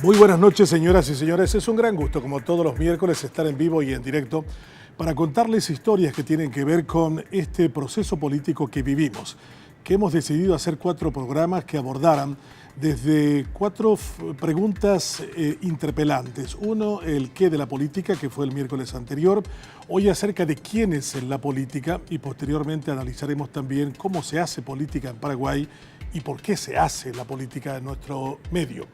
Muy buenas noches, señoras y señores. Es un gran gusto, como todos los miércoles, estar en vivo y en directo para contarles historias que tienen que ver con este proceso político que vivimos, que hemos decidido hacer 4 programas que abordaran desde 4 preguntas interpelantes. Uno, el qué de la política, que fue el miércoles anterior. Hoy acerca de quién es en la política y posteriormente analizaremos también cómo se hace política en Paraguay y por qué se hace la política en nuestro medio.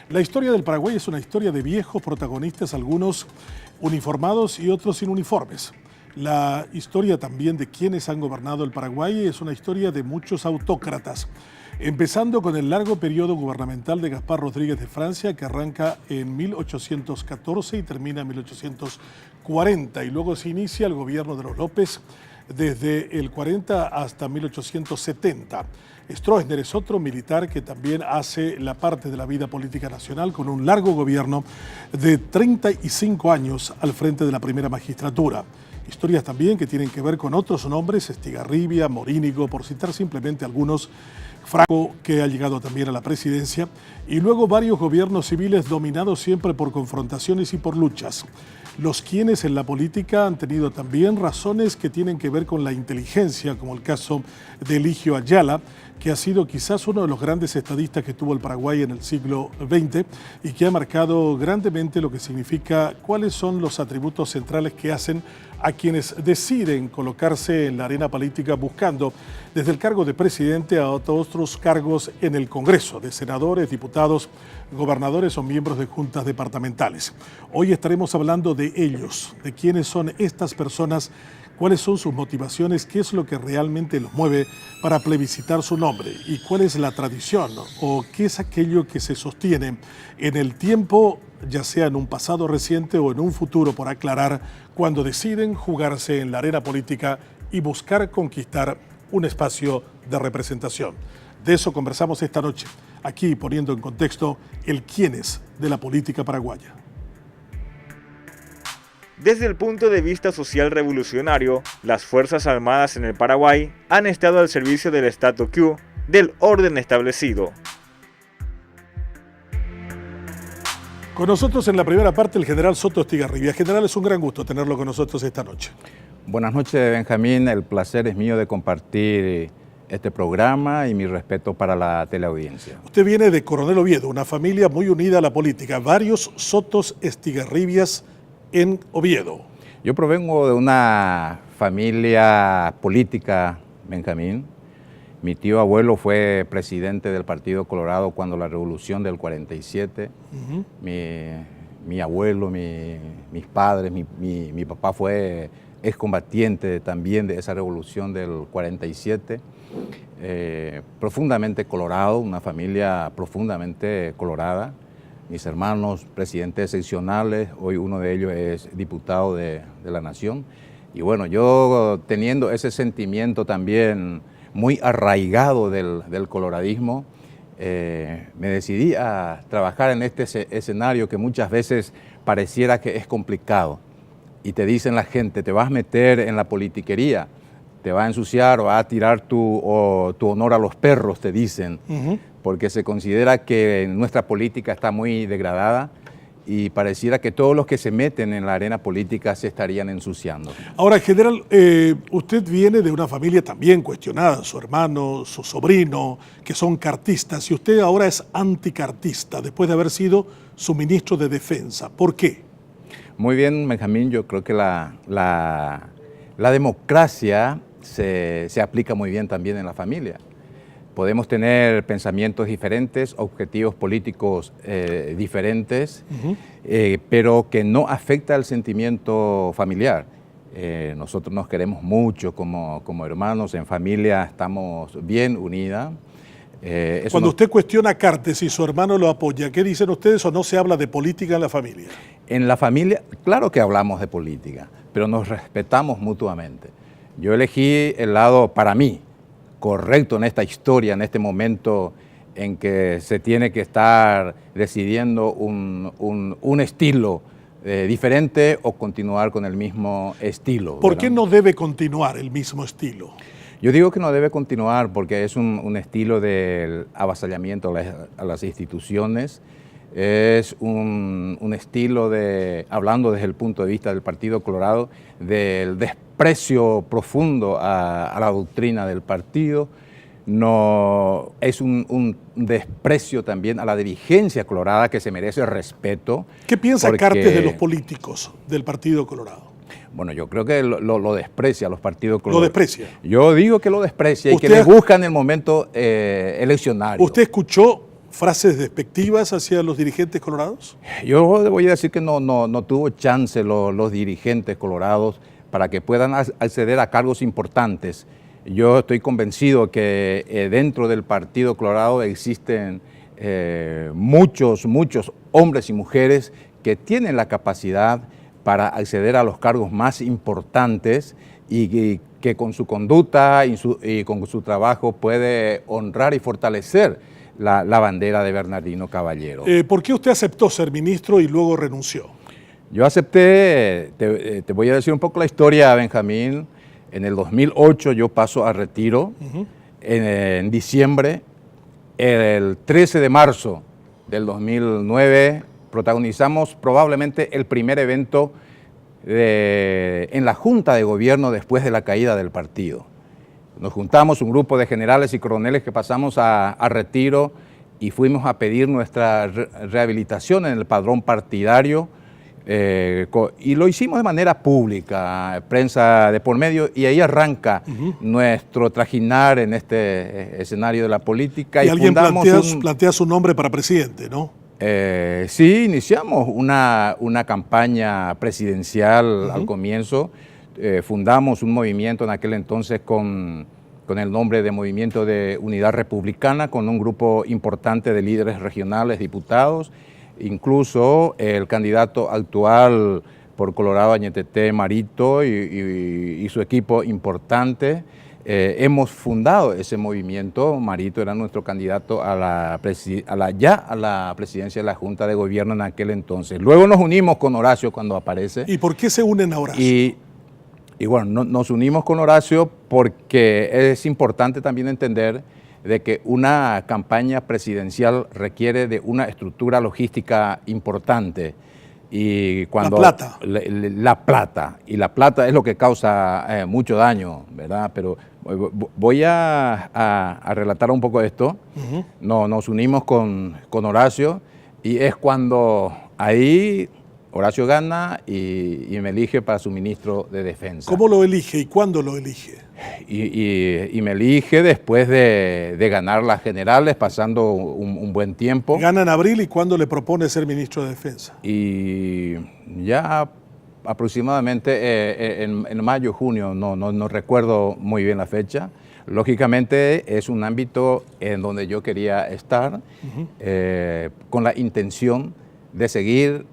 La historia del Paraguay es una historia de viejos protagonistas, algunos uniformados y otros sin uniformes. La historia también de quienes han gobernado el Paraguay es una historia de muchos autócratas, empezando con el largo periodo gubernamental de Gaspar Rodríguez de Francia, que arranca en 1814 y termina en 1840, y luego se inicia el gobierno de los López desde el 40 hasta 1870. Stroessner es otro militar que también hace la parte de la vida política nacional con un largo gobierno de 35 años al frente de la primera magistratura. Historias también que tienen que ver con otros nombres, Estigarribia, Morínigo, por citar simplemente algunos, Franco, que ha llegado también a la presidencia, y luego varios gobiernos civiles dominados siempre por confrontaciones y por luchas. Los quienes en la política han tenido también razones que tienen que ver con la inteligencia, como el caso de Eligio Ayala, que ha sido quizás uno de los grandes estadistas que tuvo el Paraguay en el siglo XX y que ha marcado grandemente lo que significa cuáles son los atributos centrales que hacen a quienes deciden colocarse en la arena política buscando desde el cargo de presidente a otros cargos en el Congreso, de senadores, diputados, gobernadores o miembros de juntas departamentales. Hoy estaremos hablando de ellos, de quiénes son estas personas, cuáles son sus motivaciones, qué es lo que realmente los mueve para plebiscitar su nombre y cuál es la tradición o qué es aquello que se sostiene en el tiempo, ya sea en un pasado reciente o en un futuro por aclarar, cuando deciden jugarse en la arena política y buscar conquistar un espacio de representación. De eso conversamos esta noche, aquí poniendo en contexto el quiénes de la política paraguaya. Desde el punto de vista social revolucionario, las Fuerzas Armadas en el Paraguay han estado al servicio del statu quo, del orden establecido. Con nosotros en la primera parte el general Soto Estigarribia. General, es un gran gusto tenerlo con nosotros esta noche. Buenas noches, Benjamín. El placer es mío de compartir este programa y mi respeto para la teleaudiencia. Usted viene de Coronel Oviedo, una familia muy unida a la política. Varios Sotos Estigarribias en Oviedo. Yo provengo de una familia política, Benjamín. Mi tío abuelo fue presidente del Partido Colorado cuando la revolución del 47. Mi abuelo, mis padres, mi papá fue excombatiente también de esa revolución del 47. Profundamente colorado, una familia profundamente colorada. Mis hermanos, presidentes seccionales, hoy uno de ellos es diputado de la Nación. Y bueno, yo teniendo ese sentimiento también muy arraigado del coloradismo, me decidí a trabajar en este escenario que muchas veces pareciera que es complicado. Y te dicen la gente, te vas a meter en la politiquería, te va a ensuciar o va a tirar tu honor a los perros, te dicen, porque se considera que nuestra política está muy degradada y pareciera que todos los que se meten en la arena política se estarían ensuciando. Ahora, general, usted viene de una familia también cuestionada, su hermano, su sobrino, que son cartistas, y usted ahora es anticartista, después de haber sido su ministro de Defensa. ¿Por qué? Muy bien, Benjamín, yo creo que la democracia se aplica muy bien también en la familia. Podemos tener pensamientos diferentes, objetivos políticos diferentes, pero que no afecta al sentimiento familiar. Nosotros nos queremos mucho como hermanos, en familia estamos bien unidas. Cuando usted cuestiona a Cartes y su hermano lo apoya, ¿qué dicen ustedes o no se habla de política en la familia? En la familia, claro que hablamos de política, pero nos respetamos mutuamente. Yo elegí el lado, para mí, correcto en esta historia, en este momento en que se tiene que estar decidiendo un estilo diferente o continuar con el mismo estilo. ¿Por qué no debe continuar el mismo estilo? Yo digo que no debe continuar porque es un estilo del avasallamiento a las instituciones, es un estilo de, hablando desde el punto de vista del Partido Colorado, del desprecio profundo a la doctrina del partido. No, es un desprecio también a la dirigencia colorada que se merece respeto. ¿Qué piensa Cartes de los políticos del Partido Colorado? Bueno, yo creo que lo desprecia los partidos colorados. ¿Lo desprecia? Yo digo que lo desprecia y que le busca en el momento eleccionario. ¿Usted escuchó frases despectivas hacia los dirigentes colorados? Yo le voy a decir que no tuvo chance los dirigentes colorados para que puedan acceder a cargos importantes. Yo estoy convencido que dentro del Partido Colorado existen muchos hombres y mujeres que tienen la capacidad para acceder a los cargos más importantes y que con su conducta y con su trabajo puede honrar y fortalecer la bandera de Bernardino Caballero. ¿Por qué usted aceptó ser ministro y luego renunció? Yo acepté, te voy a decir un poco la historia, Benjamín. En el 2008 yo paso a retiro. En diciembre, el 13 de marzo del 2009, protagonizamos probablemente el primer evento en la Junta de Gobierno después de la caída del partido. Nos juntamos un grupo de generales y coroneles que pasamos a retiro y fuimos a pedir nuestra rehabilitación en el padrón partidario. Y lo hicimos de manera pública, prensa de por medio, y ahí arranca nuestro trajinar en este escenario de la política. Y alguien plantea su nombre para presidente, ¿no? Sí, iniciamos una campaña presidencial al comienzo. Fundamos un movimiento en aquel entonces con el nombre de Movimiento de Unidad Republicana, con un grupo importante de líderes regionales, diputados. Incluso el candidato actual por Colorado Añeteté, Marito, y su equipo importante, hemos fundado ese movimiento. Marito era nuestro candidato a la presidencia de la Junta de Gobierno en aquel entonces. Luego nos unimos con Horacio cuando aparece. ¿Y por qué se unen a Horacio? Y bueno, nos unimos con Horacio porque es importante también entender de que una campaña presidencial requiere de una estructura logística importante. Y cuando la plata. Y la plata es lo que causa mucho daño, ¿verdad? Pero voy a relatar un poco esto. Nos unimos con Horacio y es cuando ahí Horacio gana y me elige para su ministro de Defensa. ¿Cómo lo elige y cuándo lo elige? Y me elige después de ganar las generales, pasando un buen tiempo. Gana en abril, ¿y cuándo le propone ser ministro de Defensa? Y ya aproximadamente en mayo, junio, no recuerdo muy bien la fecha. Lógicamente es un ámbito en donde yo quería estar, con la intención de seguir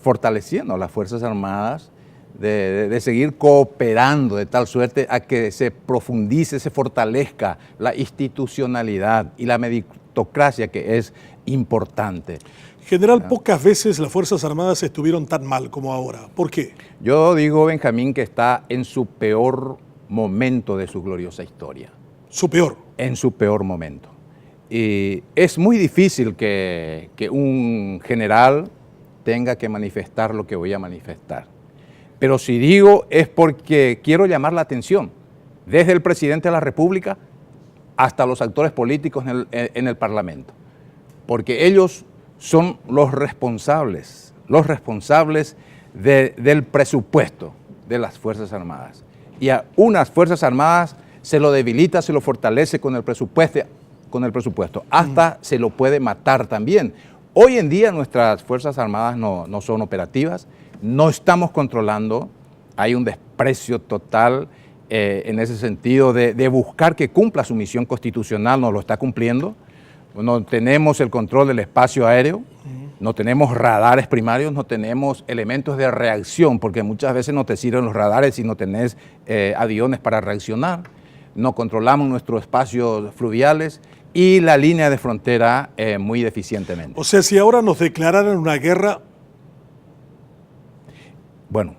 fortaleciendo las Fuerzas Armadas, de seguir cooperando de tal suerte a que se profundice, se fortalezca la institucionalidad y la meritocracia, que es importante. General, pocas veces las Fuerzas Armadas estuvieron tan mal como ahora. ¿Por qué? Yo digo, Benjamín, que está en su peor momento de su gloriosa historia. ¿Su peor? En su peor momento. Y es muy difícil que un general tenga que manifestar lo que voy a manifestar. Pero si digo es porque quiero llamar la atención, desde el presidente de la República hasta los actores políticos en el Parlamento, porque ellos son los responsables del presupuesto de las Fuerzas Armadas. Y a unas Fuerzas Armadas se lo debilita, se lo fortalece con el presupuesto, hasta se lo puede matar también. Hoy en día nuestras Fuerzas Armadas no son operativas, no estamos controlando, hay un desprecio total en ese sentido de buscar que cumpla su misión constitucional, no lo está cumpliendo. No tenemos el control del espacio aéreo, no tenemos radares primarios, no tenemos elementos de reacción, porque muchas veces no te sirven los radares si no tenés aviones para reaccionar. No controlamos nuestros espacios fluviales y la línea de frontera muy deficientemente. O sea, si ahora nos declararan una guerra... Bueno,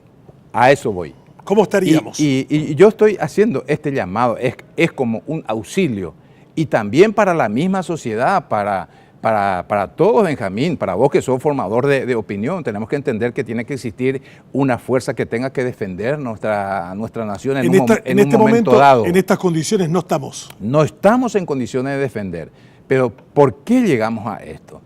a eso voy. ¿Cómo estaríamos? Y yo estoy haciendo este llamado, es como un auxilio, y también para la misma sociedad, para para todos, Benjamín, para vos que sos formador de opinión, tenemos que entender que tiene que existir una fuerza que tenga que defender nuestra nación en un momento dado. En estas condiciones no estamos. No estamos en condiciones de defender. Pero ¿por qué llegamos a esto?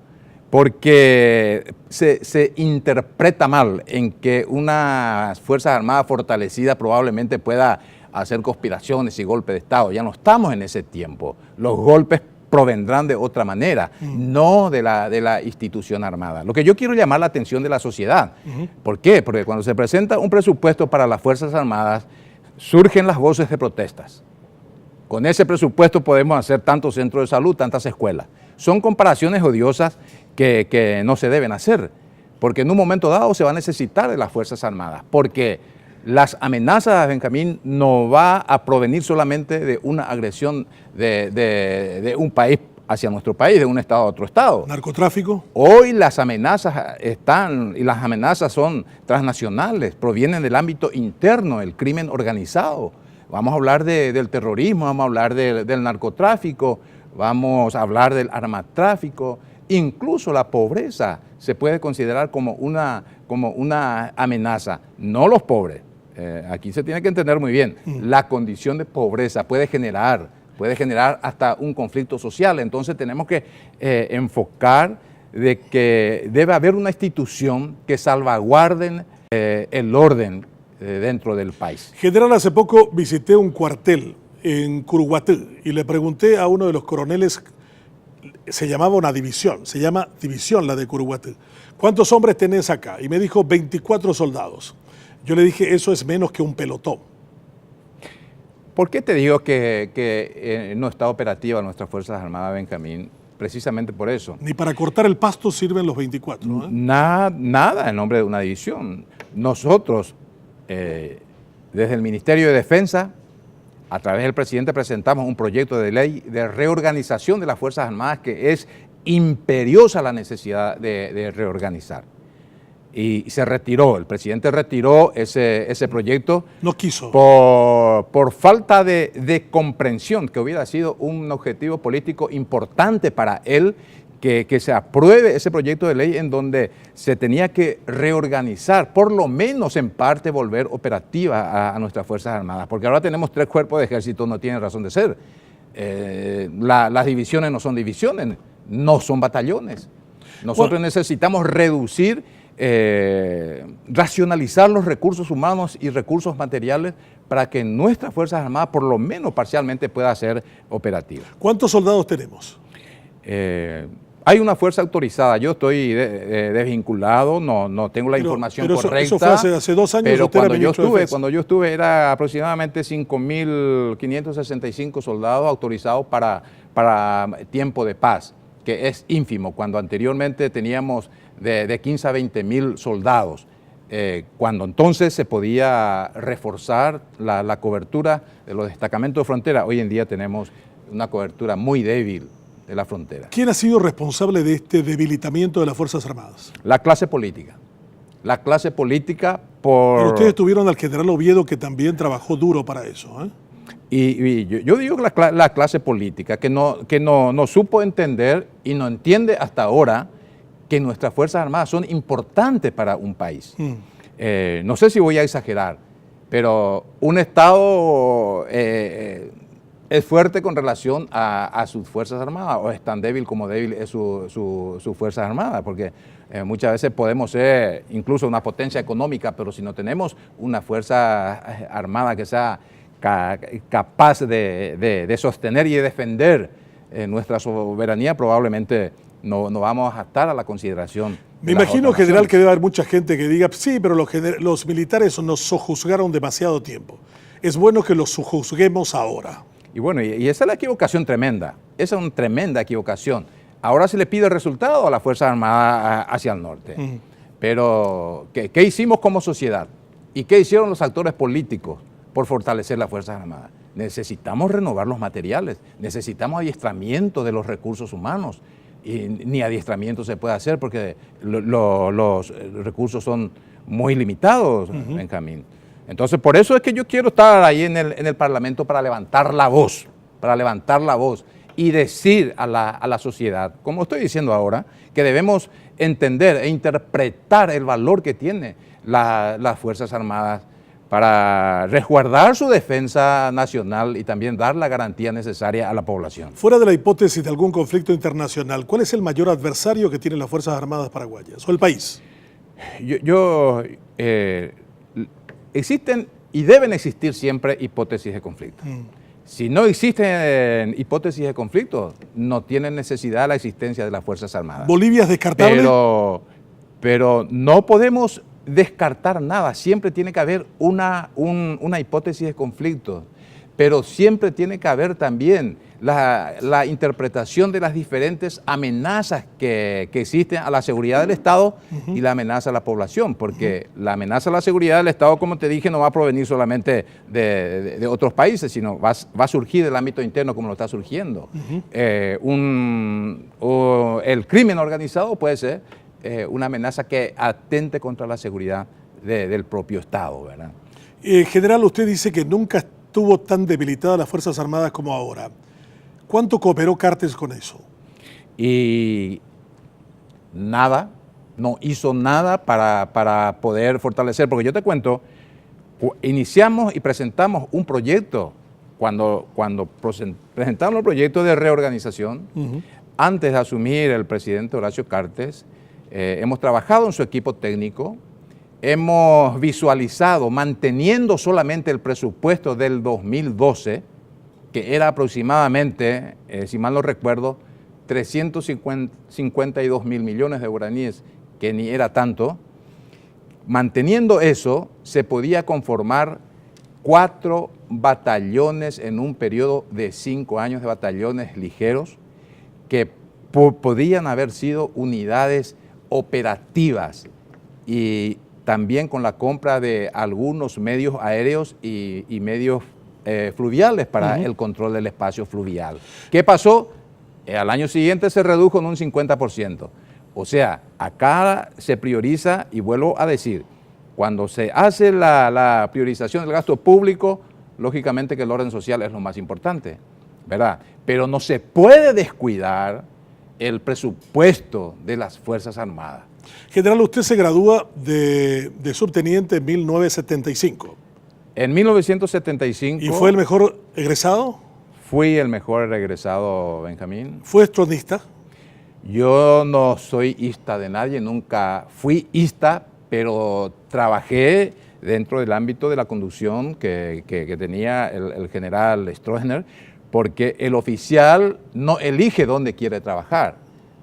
Porque se interpreta mal en que una Fuerzas Armadas fortalecida probablemente pueda hacer conspiraciones y golpes de Estado. Ya no estamos en ese tiempo. Los golpes provendrán de otra manera, no de la institución armada. Lo que yo quiero llamar la atención de la sociedad. ¿Por qué? Porque cuando se presenta un presupuesto para las Fuerzas Armadas, surgen las voces de protestas. Con ese presupuesto podemos hacer tantos centros de salud, tantas escuelas. Son comparaciones odiosas que no se deben hacer, porque en un momento dado se va a necesitar de las Fuerzas Armadas, porque las amenazas, Benjamín, no va a provenir solamente de una agresión de un país hacia nuestro país, de un estado a otro estado. ¿Narcotráfico? Hoy las amenazas están, y las amenazas son transnacionales, provienen del ámbito interno, el crimen organizado. Vamos a hablar del terrorismo, vamos a hablar del narcotráfico, vamos a hablar del armatráfico, incluso la pobreza se puede considerar como una amenaza, no los pobres. Aquí se tiene que entender muy bien, la condición de pobreza puede generar hasta un conflicto social. Entonces tenemos que enfocar de que debe haber una institución que salvaguarden el orden dentro del país. General, hace poco visité un cuartel en Curuguatí y le pregunté a uno de los coroneles, se llamaba una división, se llama división la de Curuguatí, ¿cuántos hombres tenés acá? Y me dijo 24 soldados. Yo le dije, eso es menos que un pelotón. ¿Por qué te digo que no está operativa nuestras Fuerzas Armadas, Benjamín? Precisamente por eso. Ni para cortar el pasto sirven los 24, ¿eh? Nada en nombre de una división. Nosotros, desde el Ministerio de Defensa, a través del presidente presentamos un proyecto de ley de reorganización de las Fuerzas Armadas que es imperiosa la necesidad de reorganizar. Y se retiró, el presidente retiró ese proyecto. No quiso. Por falta de comprensión, que hubiera sido un objetivo político importante para él, que se apruebe ese proyecto de ley en donde se tenía que reorganizar, por lo menos en parte volver operativa a nuestras Fuerzas Armadas, porque ahora tenemos 3 cuerpos de ejército, no tienen razón de ser. Las divisiones no son divisiones, no son batallones. Nosotros necesitamos reducir, racionalizar los recursos humanos y recursos materiales para que nuestras Fuerzas Armadas por lo menos parcialmente pueda ser operativa. ¿Cuántos soldados tenemos? Hay una fuerza autorizada, yo estoy desvinculado, no tengo la información correcta. Eso fue hace 2 años. Pero cuando yo estuve era aproximadamente 5.565 soldados autorizados para tiempo de paz, que es ínfimo, cuando anteriormente teníamos de 15 a 20.000 soldados. Cuando entonces se podía reforzar la cobertura de los destacamentos de frontera, hoy en día tenemos una cobertura muy débil de la frontera. ¿Quién ha sido responsable de este debilitamiento de las Fuerzas Armadas? La clase política. La clase política por... Pero ustedes tuvieron al general Oviedo, que también trabajó duro para eso, ¿eh? Y yo digo que la clase política que no supo entender y no entiende hasta ahora que nuestras Fuerzas Armadas son importantes para un país. No sé si voy a exagerar, pero un Estado es fuerte con relación a sus Fuerzas Armadas, o es tan débil como débil es sus Fuerzas Armadas, porque muchas veces podemos ser incluso una potencia económica, pero si no tenemos una Fuerza Armada que sea capaz de sostener y de defender nuestra soberanía, probablemente no vamos a estar a la consideración. Me imagino, general, que debe haber mucha gente que diga, sí, pero los militares nos sojuzgaron demasiado tiempo. Es bueno que los sojuzguemos ahora. Y bueno, y esa es la equivocación tremenda, esa es una tremenda equivocación. Ahora se le pide el resultado a las Fuerzas Armadas hacia el norte. Pero, ¿qué hicimos como sociedad? ¿Y qué hicieron los actores políticos por fortalecer las Fuerzas Armadas? Necesitamos renovar los materiales, necesitamos adiestramiento de los recursos humanos. Y ni adiestramiento se puede hacer porque los recursos son muy limitados, Benjamín. Entonces, por eso es que yo quiero estar ahí en el Parlamento para levantar la voz y decir a la sociedad, como estoy diciendo ahora, que debemos entender e interpretar el valor que tiene las Fuerzas Armadas para resguardar su defensa nacional y también dar la garantía necesaria a la población. Fuera de la hipótesis de algún conflicto internacional, ¿cuál es el mayor adversario que tienen las Fuerzas Armadas paraguayas o el país? Existen y deben existir siempre hipótesis de conflicto. Si no existen hipótesis de conflicto, no tienen necesidad la existencia de las Fuerzas Armadas. ¿Bolivia es descartable? Pero no podemos descartar nada. Siempre tiene que haber una hipótesis de conflicto, pero siempre tiene que haber también la interpretación de las diferentes amenazas que existen a la seguridad del Estado y la amenaza a la población, porque la amenaza a la seguridad del Estado, como te dije, no va a provenir solamente de otros países, sino va a surgir del ámbito interno como lo está surgiendo. El crimen organizado puede ser una amenaza que atente contra la seguridad del propio Estado, ¿verdad? General, usted dice que nunca estuvo tan debilitada las Fuerzas Armadas como ahora. ¿Cuánto cooperó Cartes con eso? Y nada, no hizo nada para poder fortalecer, porque yo te cuento, iniciamos y presentamos un proyecto, cuando presentamos el proyecto de reorganización, antes de asumir el presidente Horacio Cartes, hemos trabajado en su equipo técnico, hemos visualizado, manteniendo solamente el presupuesto del 2012, que era aproximadamente, si mal no recuerdo, 352 mil millones de guaraníes, que ni era tanto. Manteniendo eso, se podía conformar 4 batallones en un periodo de 5 años, de batallones ligeros, que podían haber sido unidades operativas, y también con la compra de algunos medios aéreos y medios fluviales para el control del espacio fluvial. ¿Qué pasó? Al año siguiente se redujo en un 50%. O sea, acá se prioriza, y vuelvo a decir, cuando se hace la priorización del gasto público, lógicamente que el orden social es lo más importante, ¿verdad? Pero no se puede descuidar el presupuesto de las Fuerzas Armadas. General, usted se gradúa de subteniente en 1975. En 1975... ¿Y fue el mejor egresado? Fui el mejor egresado, Benjamín. ¿Fue estronista? Yo no soy ista de nadie, nunca fui ista, pero trabajé dentro del ámbito de la conducción que tenía el general Stroessner, porque el oficial no elige dónde quiere trabajar.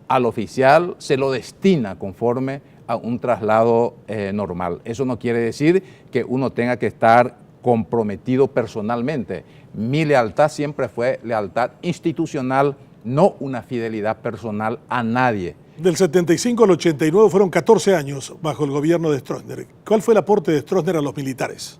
Al oficial se lo destina conforme a un traslado normal. Eso no quiere decir que uno tenga que estar comprometido personalmente. Mi lealtad siempre fue lealtad institucional, no una fidelidad personal a nadie. Del 75 al 89 fueron 14 años bajo el gobierno de Stroessner. ¿Cuál fue el aporte de Stroessner a los militares?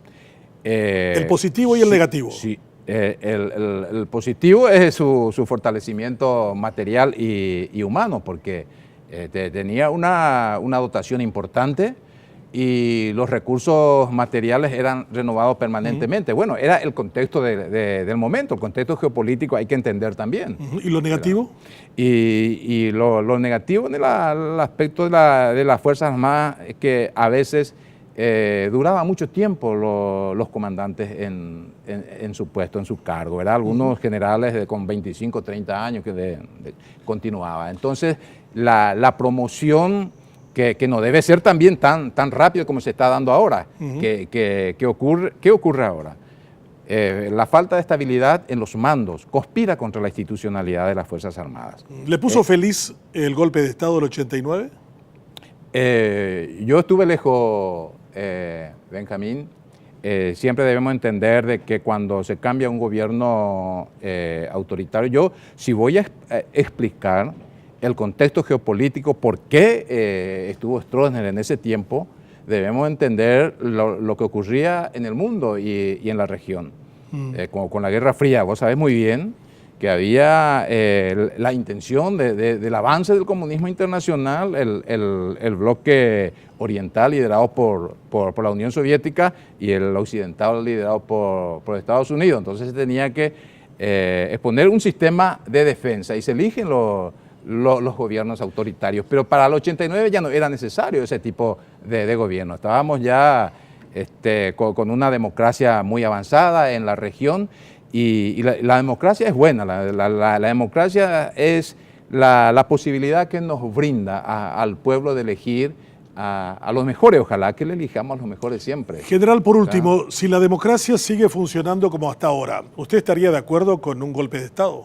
El positivo y el negativo. Sí. El positivo es su fortalecimiento material y humano, porque tenía una dotación importante y los recursos materiales eran renovados permanentemente. Bueno, era el contexto del momento, el contexto geopolítico hay que entender también. ¿Y lo negativo? Y lo negativo en el aspecto de las Fuerzas Armadas es que a veces duraba mucho tiempo los comandantes en su puesto, en su cargo, ¿verdad? Algunos generales con 25, 30 años que continuaba. Entonces, la promoción, que no debe ser también tan rápido como se está dando ahora. ¿Qué ocurre ahora? La falta de estabilidad en los mandos conspira contra la institucionalidad de las Fuerzas Armadas. ¿Le puso feliz el golpe de Estado del 89? Yo estuve lejos, Benjamín. Siempre debemos entender de que cuando se cambia un gobierno autoritario, si voy a explicar el contexto geopolítico, por qué estuvo Stroessner en ese tiempo, debemos entender lo que ocurría en el mundo y en la región. Con la Guerra Fría, vos sabés muy bien que había la intención del avance del comunismo internacional, el bloque oriental liderado por la Unión Soviética y el occidental liderado por Estados Unidos. Entonces se tenía que exponer un sistema de defensa y se eligen los gobiernos autoritarios. Pero para el 89 ya no era necesario ese tipo de gobierno. Estábamos ya con una democracia muy avanzada en la región y la democracia es buena. La democracia es la posibilidad que nos brinda al pueblo de elegir a los mejores. Ojalá que le elijamos a los mejores siempre. General, por último, si la democracia sigue funcionando como hasta ahora, ¿usted estaría de acuerdo con un golpe de Estado?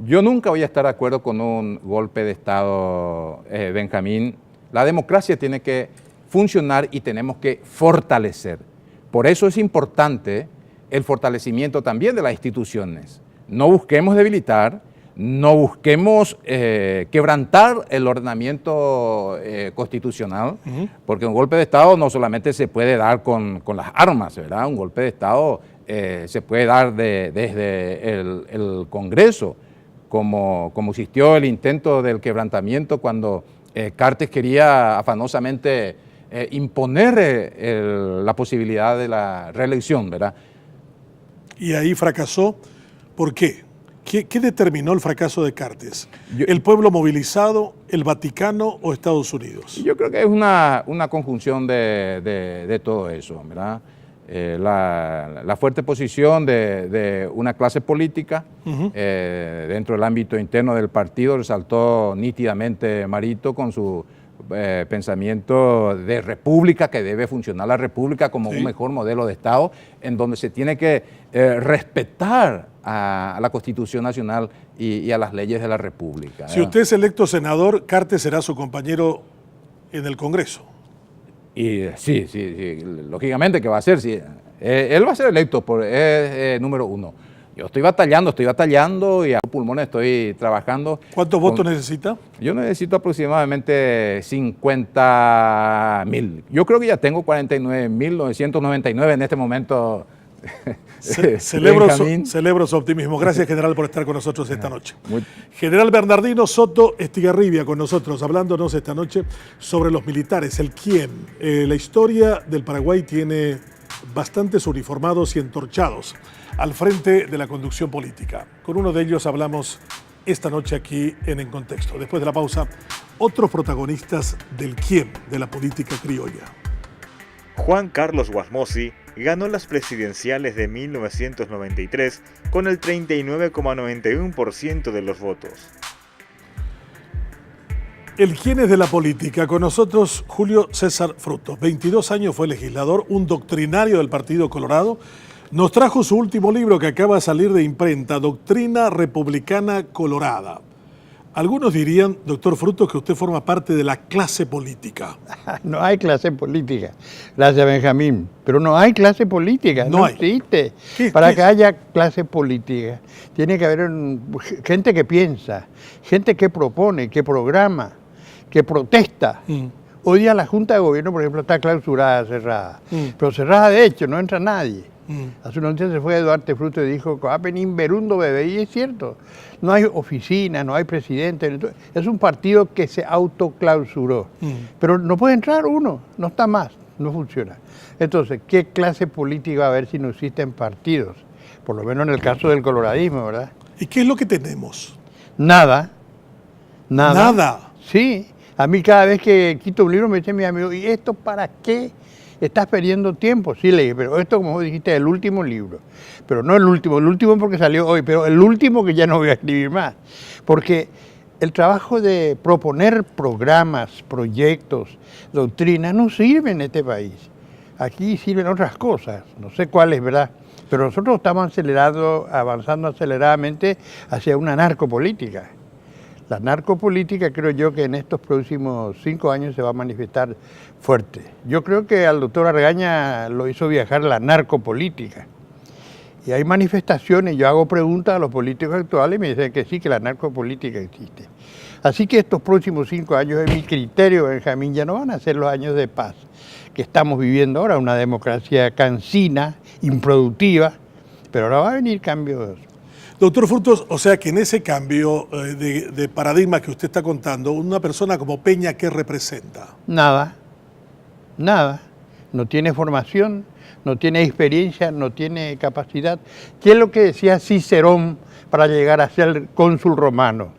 Yo nunca voy a estar de acuerdo con un golpe de Estado, Benjamín. La democracia tiene que funcionar y tenemos que fortalecer. Por eso es importante el fortalecimiento también de las instituciones. No busquemos debilitar, no busquemos quebrantar el ordenamiento constitucional, porque un golpe de Estado no solamente se puede dar con las armas, ¿verdad? Un golpe de Estado se puede dar desde el Congreso, como existió el intento del quebrantamiento cuando Cartes quería afanosamente imponer la posibilidad de la reelección, ¿verdad? Y ahí fracasó. ¿Por qué? ¿Qué determinó el fracaso de Cartes? ¿El pueblo movilizado, el Vaticano o Estados Unidos? Yo creo que es una conjunción de todo eso, ¿verdad? La fuerte posición de una clase política dentro del ámbito interno del partido resaltó nítidamente Marito con su pensamiento de república, que debe funcionar la república como un mejor modelo de Estado, en donde se tiene que respetar a la Constitución Nacional y a las leyes de la República. Si usted es electo senador, Cartes será su compañero en el Congreso. Y sí, lógicamente que va a ser, sí. Él va a ser electo por número uno. Yo estoy batallando y a pulmones estoy trabajando. ¿Cuántos votos necesita? Yo necesito aproximadamente 50.000. Yo creo que ya tengo 49.999 en este momento. Celebro su optimismo. Gracias, general, por estar con nosotros esta noche. General Bernardino Soto Estigarribia con nosotros, hablándonos esta noche sobre los militares, el quién. La historia del Paraguay tiene bastantes uniformados y entorchados al frente de la conducción política. Con uno de ellos hablamos esta noche aquí en Contexto. Después de la pausa, otros protagonistas del quién de la política criolla. Juan Carlos Guasmosi ganó las presidenciales de 1993 con el 39,91% de los votos. El quién es de la política. Con nosotros Julio César Frutos. 22 años fue legislador, un doctrinario del Partido Colorado. Nos trajo su último libro que acaba de salir de imprenta, Doctrina Republicana Colorada. Algunos dirían, doctor Frutos, que usted forma parte de la clase política. No hay clase política, gracias Benjamín, pero no hay clase política, no existe. Para que haya clase política, tiene que haber gente que piensa, gente que propone, que programa, que protesta. Hoy día la Junta de Gobierno, por ejemplo, está clausurada, cerrada, pero cerrada de hecho, no entra nadie. Hace unos días se fue Duarte Frutos y dijo, va a venir Berundo bebé, y es cierto, no hay oficina, no hay presidente, es un partido que se autoclausuró, pero no puede entrar uno, no está más, no funciona. Entonces, ¿qué clase política va a haber si no existen partidos? Por lo menos en el caso del coloradismo, ¿verdad? ¿Y qué es lo que tenemos? Nada. ¿Nada? Sí, a mí cada vez que quito un libro me dice mi amigo, ¿y esto para qué? Estás perdiendo tiempo. Sí, le dije, pero esto, como vos dijiste, es el último libro. Pero no el último porque salió hoy, pero el último que ya no voy a escribir más. Porque el trabajo de proponer programas, proyectos, doctrinas, no sirve en este país. Aquí sirven otras cosas, no sé cuáles, ¿verdad? Pero nosotros estamos avanzando aceleradamente hacia una narcopolítica. La narcopolítica creo yo que en estos próximos 5 años se va a manifestar fuerte. Yo creo que al doctor Argaña lo hizo viajar la narcopolítica. Y hay manifestaciones, yo hago preguntas a los políticos actuales y me dicen que sí, que la narcopolítica existe. Así que estos próximos 5 años, en mi criterio, Benjamín, ya no van a ser los años de paz que estamos viviendo ahora, una democracia cansina, improductiva, pero ahora va a venir cambios. Doctor Frutos, o sea que en ese cambio de paradigma que usted está contando, una persona como Peña, ¿qué representa? Nada. No tiene formación, no tiene experiencia, no tiene capacidad. ¿Qué es lo que decía Cicerón para llegar a ser cónsul romano.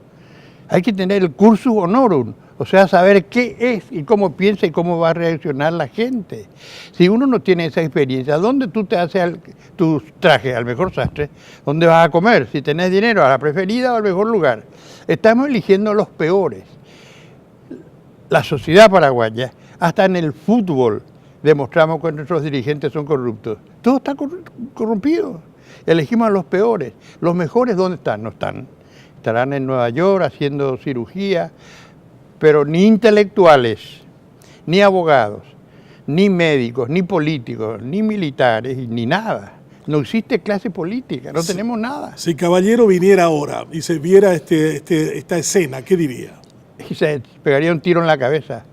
Hay que tener el cursus honorum, o sea, saber qué es y cómo piensa y cómo va a reaccionar la gente. Si uno no tiene esa experiencia, ¿dónde tú te haces tus trajes al mejor sastre? ¿Dónde vas a comer? Si tenés dinero, a la preferida o al mejor lugar. Estamos eligiendo los peores. La sociedad paraguaya, hasta en el fútbol, demostramos que nuestros dirigentes son corruptos. Todo está corrompido. Elegimos a los peores. Los mejores, ¿dónde están? No están. Estarán en Nueva York haciendo cirugía, pero ni intelectuales, ni abogados, ni médicos, ni políticos, ni militares, ni nada. No existe clase política, no tenemos nada. Si Caballero viniera ahora y se viera esta escena, ¿qué diría? Y se pegaría un tiro en la cabeza,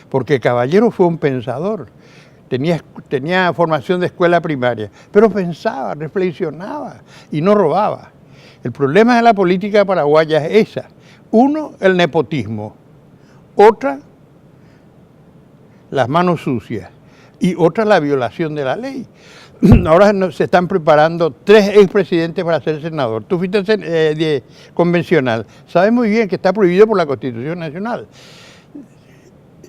porque Caballero fue un pensador. Tenía formación de escuela primaria, pero pensaba, reflexionaba y no robaba. El problema de la política paraguaya es esa. Uno, el nepotismo. Otra, las manos sucias. Y otra, la violación de la ley. Ahora se están preparando 3 expresidentes para ser senador. Tú fuiste convencional. Sabes muy bien que está prohibido por la Constitución Nacional.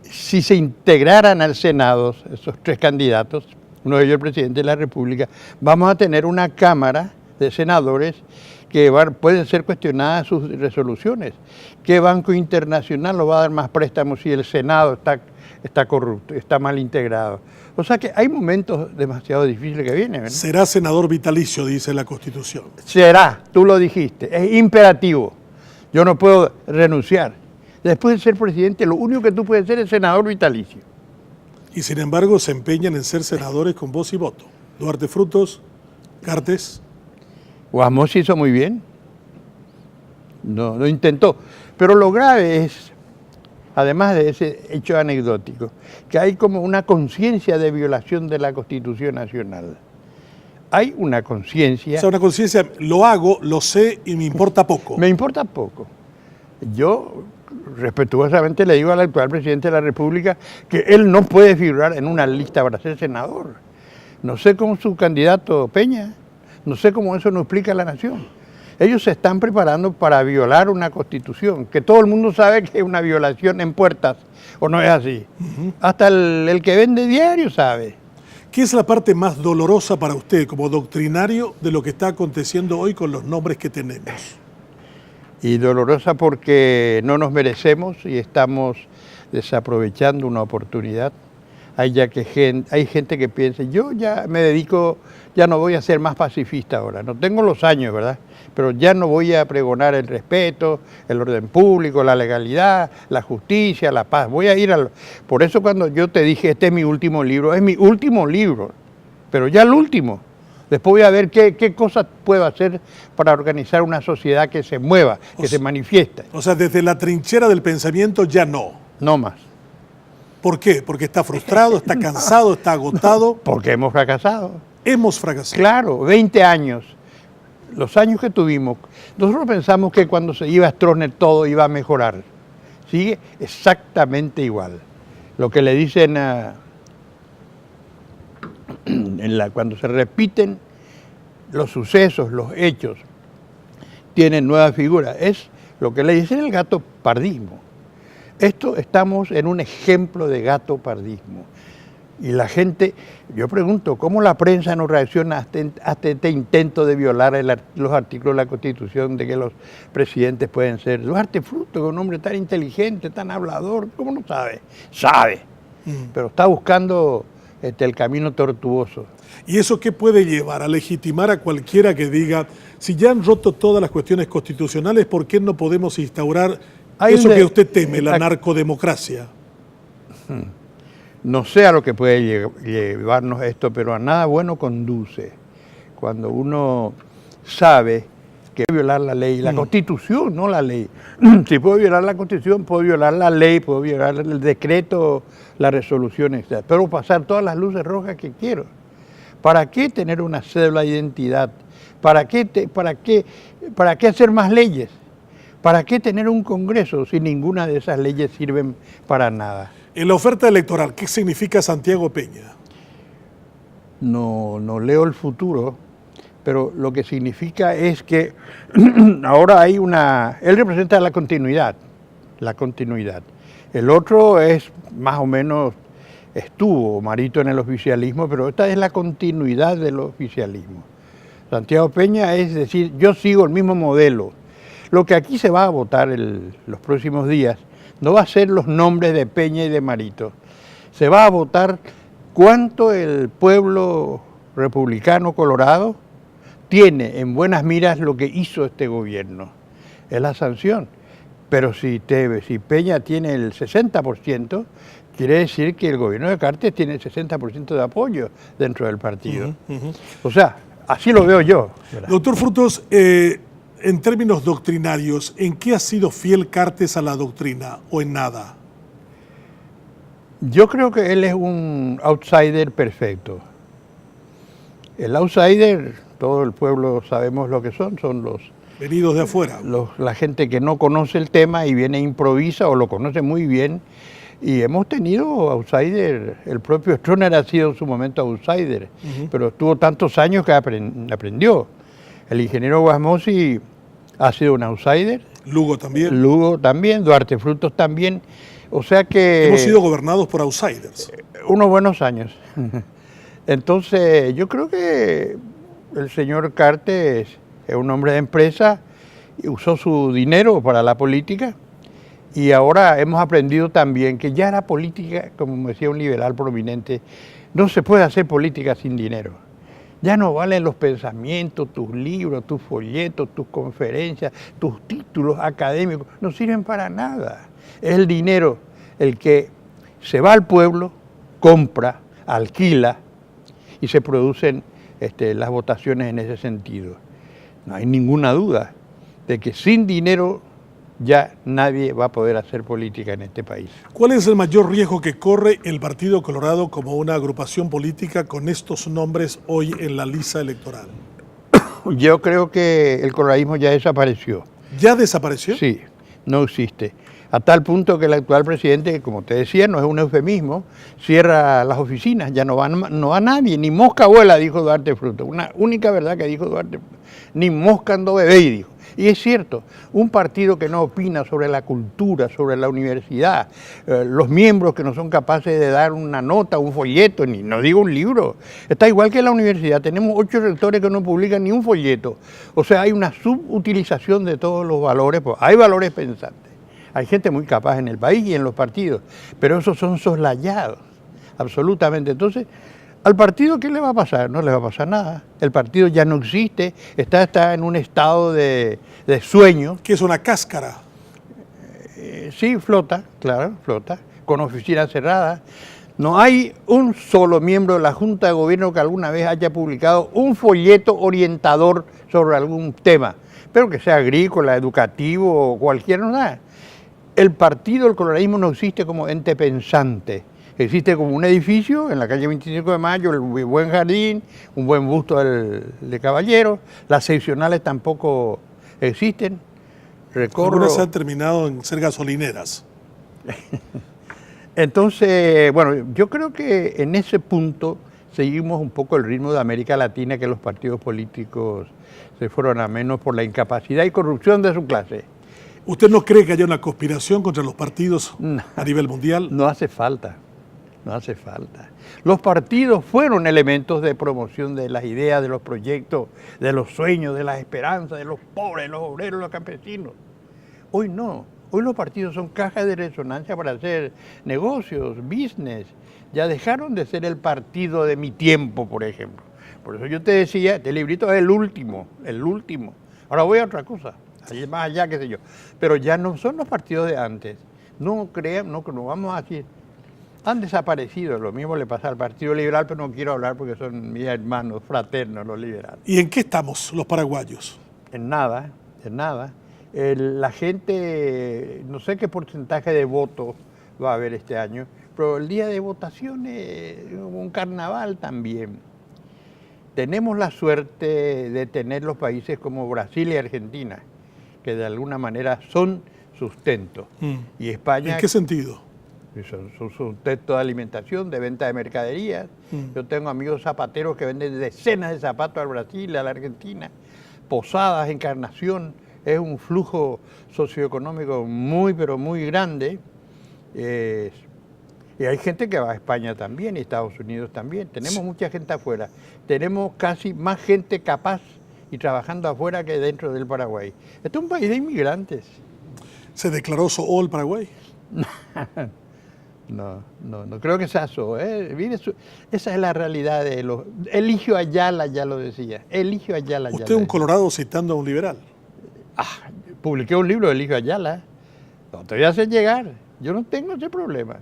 Si se integraran al Senado esos 3 candidatos, uno de ellos el presidente de la República, vamos a tener una Cámara de senadores que pueden ser cuestionadas sus resoluciones. ¿Qué banco internacional nos va a dar más préstamos si el Senado está corrupto, está mal integrado? O sea que hay momentos demasiado difíciles que vienen, ¿verdad? Será senador vitalicio, dice la Constitución. Será, tú lo dijiste, es imperativo. Yo no puedo renunciar. Después de ser presidente, lo único que tú puedes ser es senador vitalicio. Y sin embargo se empeñan en ser senadores con voz y voto. Duarte Frutos, Cartes. Guasmos hizo muy bien, no intentó. Pero lo grave es, además de ese hecho anecdótico, que hay como una conciencia de violación de la Constitución Nacional. Hay una conciencia... O sea, una conciencia, lo hago, lo sé y me importa poco. Me importa poco. Yo respetuosamente le digo al actual presidente de la República que él no puede figurar en una lista para ser senador. No sé cómo su candidato Peña, no sé cómo eso nos explica la nación. Ellos se están preparando para violar una constitución, que todo el mundo sabe que es una violación en puertas, ¿o no es así? Hasta el que vende diario sabe. ¿Qué es la parte más dolorosa para usted como doctrinario de lo que está aconteciendo hoy con los nombres que tenemos? Y dolorosa porque no nos merecemos y estamos desaprovechando una oportunidad. Hay gente que piensa, yo ya me dedico, ya no voy a ser más pacifista ahora, no tengo los años, ¿verdad? Pero ya no voy a pregonar el respeto, el orden público, la legalidad, la justicia, la paz. Voy a ir Por eso cuando yo te dije, este es mi último libro, pero ya el último. Después voy a ver qué cosas puedo hacer para organizar una sociedad que se mueva, que se manifieste. O sea, desde la trinchera del pensamiento ya no. No más. ¿Por qué? Porque está frustrado, está cansado, está agotado. Porque hemos fracasado. Hemos fracasado. Claro, 20 años. Los años que tuvimos, nosotros pensamos que cuando se iba a Stroessner todo iba a mejorar. Sigue exactamente igual. Lo que le dicen cuando se repiten los sucesos, los hechos, tienen nueva figura. Es lo que le dicen el gato pardismo. Estamos en un ejemplo de gato pardismo. Y la gente, yo pregunto, ¿cómo la prensa no reacciona hasta este intento de violar los artículos de la Constitución de que los presidentes pueden ser? Duarte Frutos, un hombre tan inteligente, tan hablador, ¿cómo no sabe? Sabe, pero está buscando el camino tortuoso. ¿Y eso qué puede llevar? A legitimar a cualquiera que diga, si ya han roto todas las cuestiones constitucionales, ¿por qué no podemos instaurar eso que usted teme, la narcodemocracia? No sé a lo que puede llevarnos esto, pero a nada bueno conduce. Cuando uno sabe que puede violar la ley, la Constitución, no la ley. Si puedo violar la Constitución, puedo violar la ley, puedo violar el decreto, las resoluciones, etc. Pero pasar todas las luces rojas que quiero. ¿Para qué tener una cédula de identidad? ¿Para qué hacer más leyes? ¿Para qué tener un Congreso si ninguna de esas leyes sirven para nada? En la oferta electoral, ¿qué significa Santiago Peña? No leo el futuro, pero lo que significa es que ahora hay él representa la continuidad. El otro es más o menos, estuvo Marito en el oficialismo, pero esta es la continuidad del oficialismo. Santiago Peña es decir, yo sigo el mismo modelo. Lo que aquí se va a votar los próximos días no va a ser los nombres de Peña y de Marito. Se va a votar cuánto el pueblo republicano colorado tiene en buenas miras lo que hizo este gobierno. Es la sanción. Pero si Peña tiene el 60%, quiere decir que el gobierno de Cartes tiene el 60% de apoyo dentro del partido. O sea, así lo veo yo. ¿Verdad? Doctor Frutos, en términos doctrinarios, ¿en qué ha sido fiel Cartes a la doctrina o en nada? Yo creo que él es un outsider perfecto. El outsider, todo el pueblo sabemos lo que son los venidos de afuera. La gente que no conoce el tema y viene e improvisa o lo conoce muy bien. Y hemos tenido outsider, el propio Stroessner ha sido en su momento outsider, pero estuvo tantos años que aprendió. El ingeniero Guasmosi ha sido un outsider. Lugo también. Lugo también, Duarte Frutos también. O sea que... Hemos sido gobernados por outsiders. Unos buenos años. Entonces, yo creo que el señor Cartes es un hombre de empresa, usó su dinero para la política y ahora hemos aprendido también que ya la política, como me decía un liberal prominente, no se puede hacer política sin dinero. Ya no valen los pensamientos, tus libros, tus folletos, tus conferencias, tus títulos académicos, no sirven para nada. Es el dinero el que se va al pueblo, compra, alquila y se producen las votaciones en ese sentido. No hay ninguna duda de que sin dinero ya nadie va a poder hacer política en este país. ¿Cuál es el mayor riesgo que corre el Partido Colorado como una agrupación política con estos nombres hoy en la lista electoral? Yo creo que el coloradismo ya desapareció. ¿Ya desapareció? Sí, no existe. A tal punto que el actual presidente, como te decía, no es un eufemismo, cierra las oficinas, ya no va nadie, ni mosca abuela, dijo Duarte Frutos. Una única verdad que dijo Duarte, ni mosca ando bebé, dijo. Y es cierto, un partido que no opina sobre la cultura, sobre la universidad, los miembros que no son capaces de dar una nota, un folleto, ni no digo un libro, está igual que en la universidad, tenemos 8 rectores que no publican ni un folleto. O sea, hay una subutilización de todos los valores, pues hay valores pensantes. Hay gente muy capaz en el país y en los partidos, pero esos son soslayados, absolutamente. Entonces, ¿al partido qué le va a pasar? No le va a pasar nada. El partido ya no existe, está en un estado de sueño. ¿Qué es una cáscara? Sí, flota, claro, flota, con oficinas cerradas. No hay un solo miembro de la Junta de Gobierno que alguna vez haya publicado un folleto orientador sobre algún tema, pero que sea agrícola, educativo o cualquier nada. El partido, el coloradismo no existe como ente pensante. Existe como un edificio en la calle 25 de Mayo, el buen jardín, un buen busto de Caballero. Las seccionales tampoco existen. Algunas han terminado en ser gasolineras. Entonces, bueno, yo creo que en ese punto seguimos un poco el ritmo de América Latina, que los partidos políticos se fueron a menos por la incapacidad y corrupción de su clase. ¿Usted no cree que haya una conspiración contra los partidos a nivel mundial? No hace falta. No hace falta. Los partidos fueron elementos de promoción de las ideas, de los proyectos, de los sueños, de las esperanzas, de los pobres, los obreros, los campesinos. Hoy no. Hoy los partidos son cajas de resonancia para hacer negocios, business. Ya dejaron de ser el partido de mi tiempo, por ejemplo. Por eso yo te decía, este librito es el último. Ahora voy a otra cosa, más allá, qué sé yo. Pero ya no son los partidos de antes. No vamos a decir. Han desaparecido, lo mismo le pasa al Partido Liberal, pero no quiero hablar porque son mis hermanos fraternos los liberales. ¿Y en qué estamos los paraguayos? En nada, en nada. La gente, no sé qué porcentaje de votos va a haber este año, pero el día de votación es un carnaval también. Tenemos la suerte de tener los países como Brasil y Argentina, que de alguna manera son sustento. Y España... ¿En qué sentido? Su texto de alimentación, de venta de mercaderías. Yo tengo amigos zapateros que venden decenas de zapatos al Brasil, a la Argentina, Posadas, Encarnación. Es un flujo socioeconómico muy, pero muy grande. Y hay gente que va a España también y Estados Unidos también. Tenemos mucha gente afuera. Tenemos casi más gente capaz y trabajando afuera que dentro del Paraguay. Este es un país de inmigrantes. ¿Se declaró SOO el Paraguay? No creo que sea eso. Esa es la realidad de los... Eligio Ayala ya lo decía. Eligio Ayala ya. Usted es un colorado citando a un liberal. Publiqué un libro de Eligio Ayala. No te voy a hacer llegar. Yo no tengo ese problema.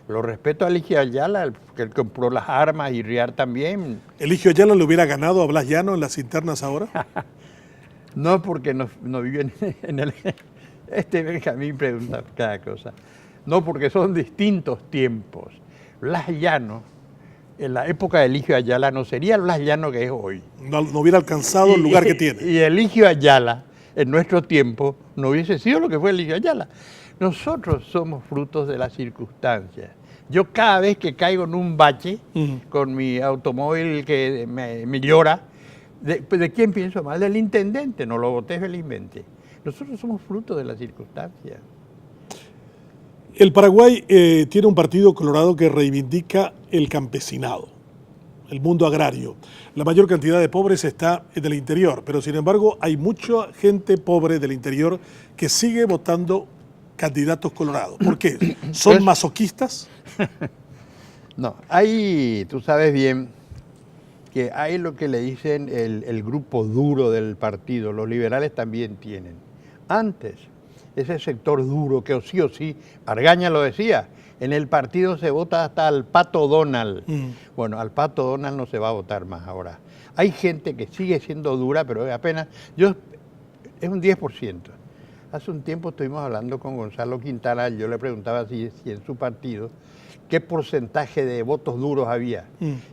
Lo respeto a Eligio Ayala, que él compró las armas y Riar también. ¿Eligio Ayala le hubiera ganado a Blas Llano en las internas ahora? No, porque no viven en el... Benjamín pregunta cada cosa. No, porque son distintos tiempos. Blas Llano, en la época de Eligio Ayala, no sería el Blas Llano que es hoy. No hubiera alcanzado el lugar que tiene. Y Eligio Ayala, en nuestro tiempo, no hubiese sido lo que fue Eligio Ayala. Nosotros somos frutos de las circunstancias. Yo cada vez que caigo en un bache con mi automóvil que me llora, ¿de quién pienso mal? Del intendente, no lo voté felizmente. Nosotros somos frutos de las circunstancias. El Paraguay tiene un partido colorado que reivindica el campesinado, el mundo agrario. La mayor cantidad de pobres está en el interior, pero sin embargo hay mucha gente pobre del interior que sigue votando candidatos colorados. ¿Por qué? ¿Son masoquistas? No, tú sabes bien que hay lo que le dicen el grupo duro del partido, los liberales también tienen. Antes, ese sector duro que o sí, Argaña lo decía, en el partido se vota hasta al Pato Donald. Bueno, al Pato Donald no se va a votar más ahora. Hay gente que sigue siendo dura, pero apenas, es un 10%. Hace un tiempo estuvimos hablando con Gonzalo Quintana, yo le preguntaba si en su partido qué porcentaje de votos duros había.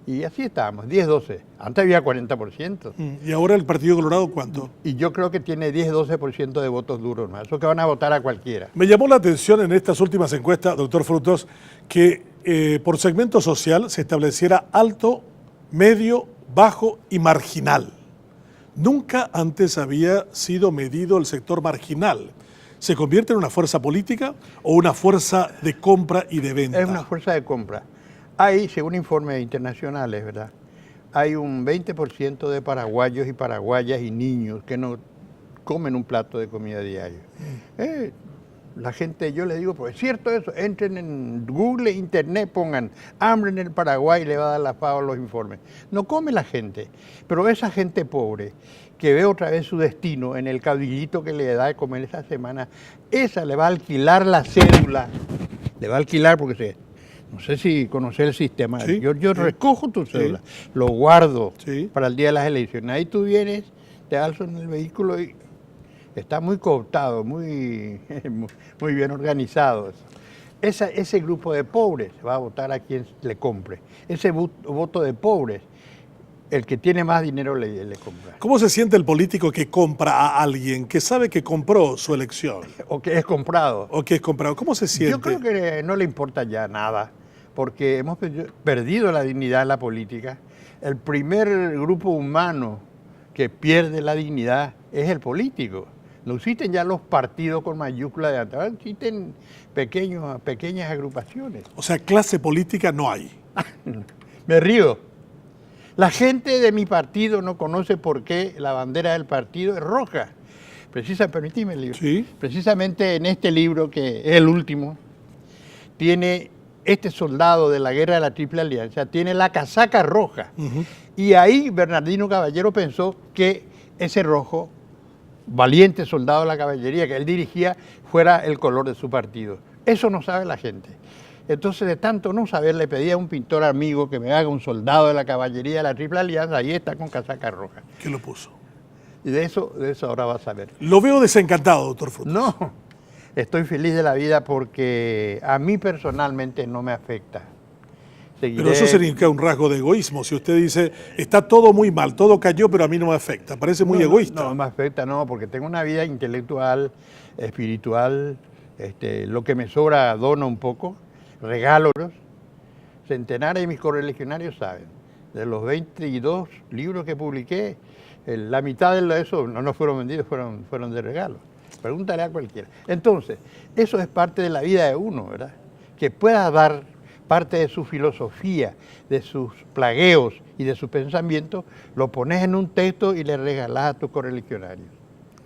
Y así estábamos, 10-12. Antes había 40%. ¿Y ahora el Partido Colorado cuánto? Y yo creo que tiene 10-12% de votos duros más. Eso que van a votar a cualquiera. Me llamó la atención en estas últimas encuestas, doctor Frutos, que por segmento social se estableciera alto, medio, bajo y marginal. Nunca antes había sido medido el sector marginal. ¿Se convierte en una fuerza política o una fuerza de compra y de venta? Es una fuerza de compra. Hay, según informes internacionales, ¿verdad? Hay un 20% de paraguayos y paraguayas y niños que no comen un plato de comida diario. La gente, yo les digo, pues es cierto eso, entren en Google, Internet, pongan hambre en el Paraguay y le va a dar la FAO los informes. No come la gente, pero esa gente pobre que ve otra vez su destino en el cabillito que le da de comer esa semana, esa le va a alquilar la cédula, le va a alquilar porque no sé si conocer el sistema, sí, yo recojo tu cédula, lo guardo para el día de las elecciones, ahí tú vienes, te alzo en el vehículo y está muy cooptado, muy bien organizado. Ese grupo de pobres va a votar a quien le compre. Ese voto de pobres, el que tiene más dinero le compra. ¿Cómo se siente el político que compra a alguien, que sabe que compró su elección? O que es comprado. ¿Cómo se siente? Yo creo que no le importa ya nada, porque hemos perdido la dignidad en la política. El primer grupo humano que pierde la dignidad es el político. No existen ya los partidos con mayúsculas de atrás, existen pequeñas agrupaciones. O sea, clase política no hay. Me río. La gente de mi partido no conoce por qué la bandera del partido es roja. Permíteme el libro. Sí. Precisamente en este libro, que es el último, tiene este soldado de la Guerra de la Triple Alianza, tiene la casaca roja. Y ahí Bernardino Caballero pensó que ese rojo, valiente soldado de la caballería que él dirigía, fuera el color de su partido. Eso no sabe la gente. Entonces, de tanto no saber, le pedí a un pintor amigo que me haga un soldado de la caballería de la Triple Alianza, ahí está con casaca roja. ¿Qué lo puso? Y de eso ahora vas a ver. Lo veo desencantado, doctor Frutos. No, estoy feliz de la vida porque a mí personalmente no me afecta. Pero eso sería un rasgo de egoísmo. Si usted dice, está todo muy mal, todo cayó, pero a mí no me afecta. Parece muy egoísta. No me afecta, no, porque tengo una vida intelectual, espiritual, lo que me sobra dono un poco, regalos. Centenares de mis correligionarios saben. De los 22 libros que publiqué, la mitad de eso no fueron vendidos, fueron de regalo. Pregúntale a cualquiera. Entonces, eso es parte de la vida de uno, ¿verdad? Que pueda dar parte de su filosofía, de sus plagueos y de su pensamiento, lo pones en un texto y le regalás a tus correligionarios.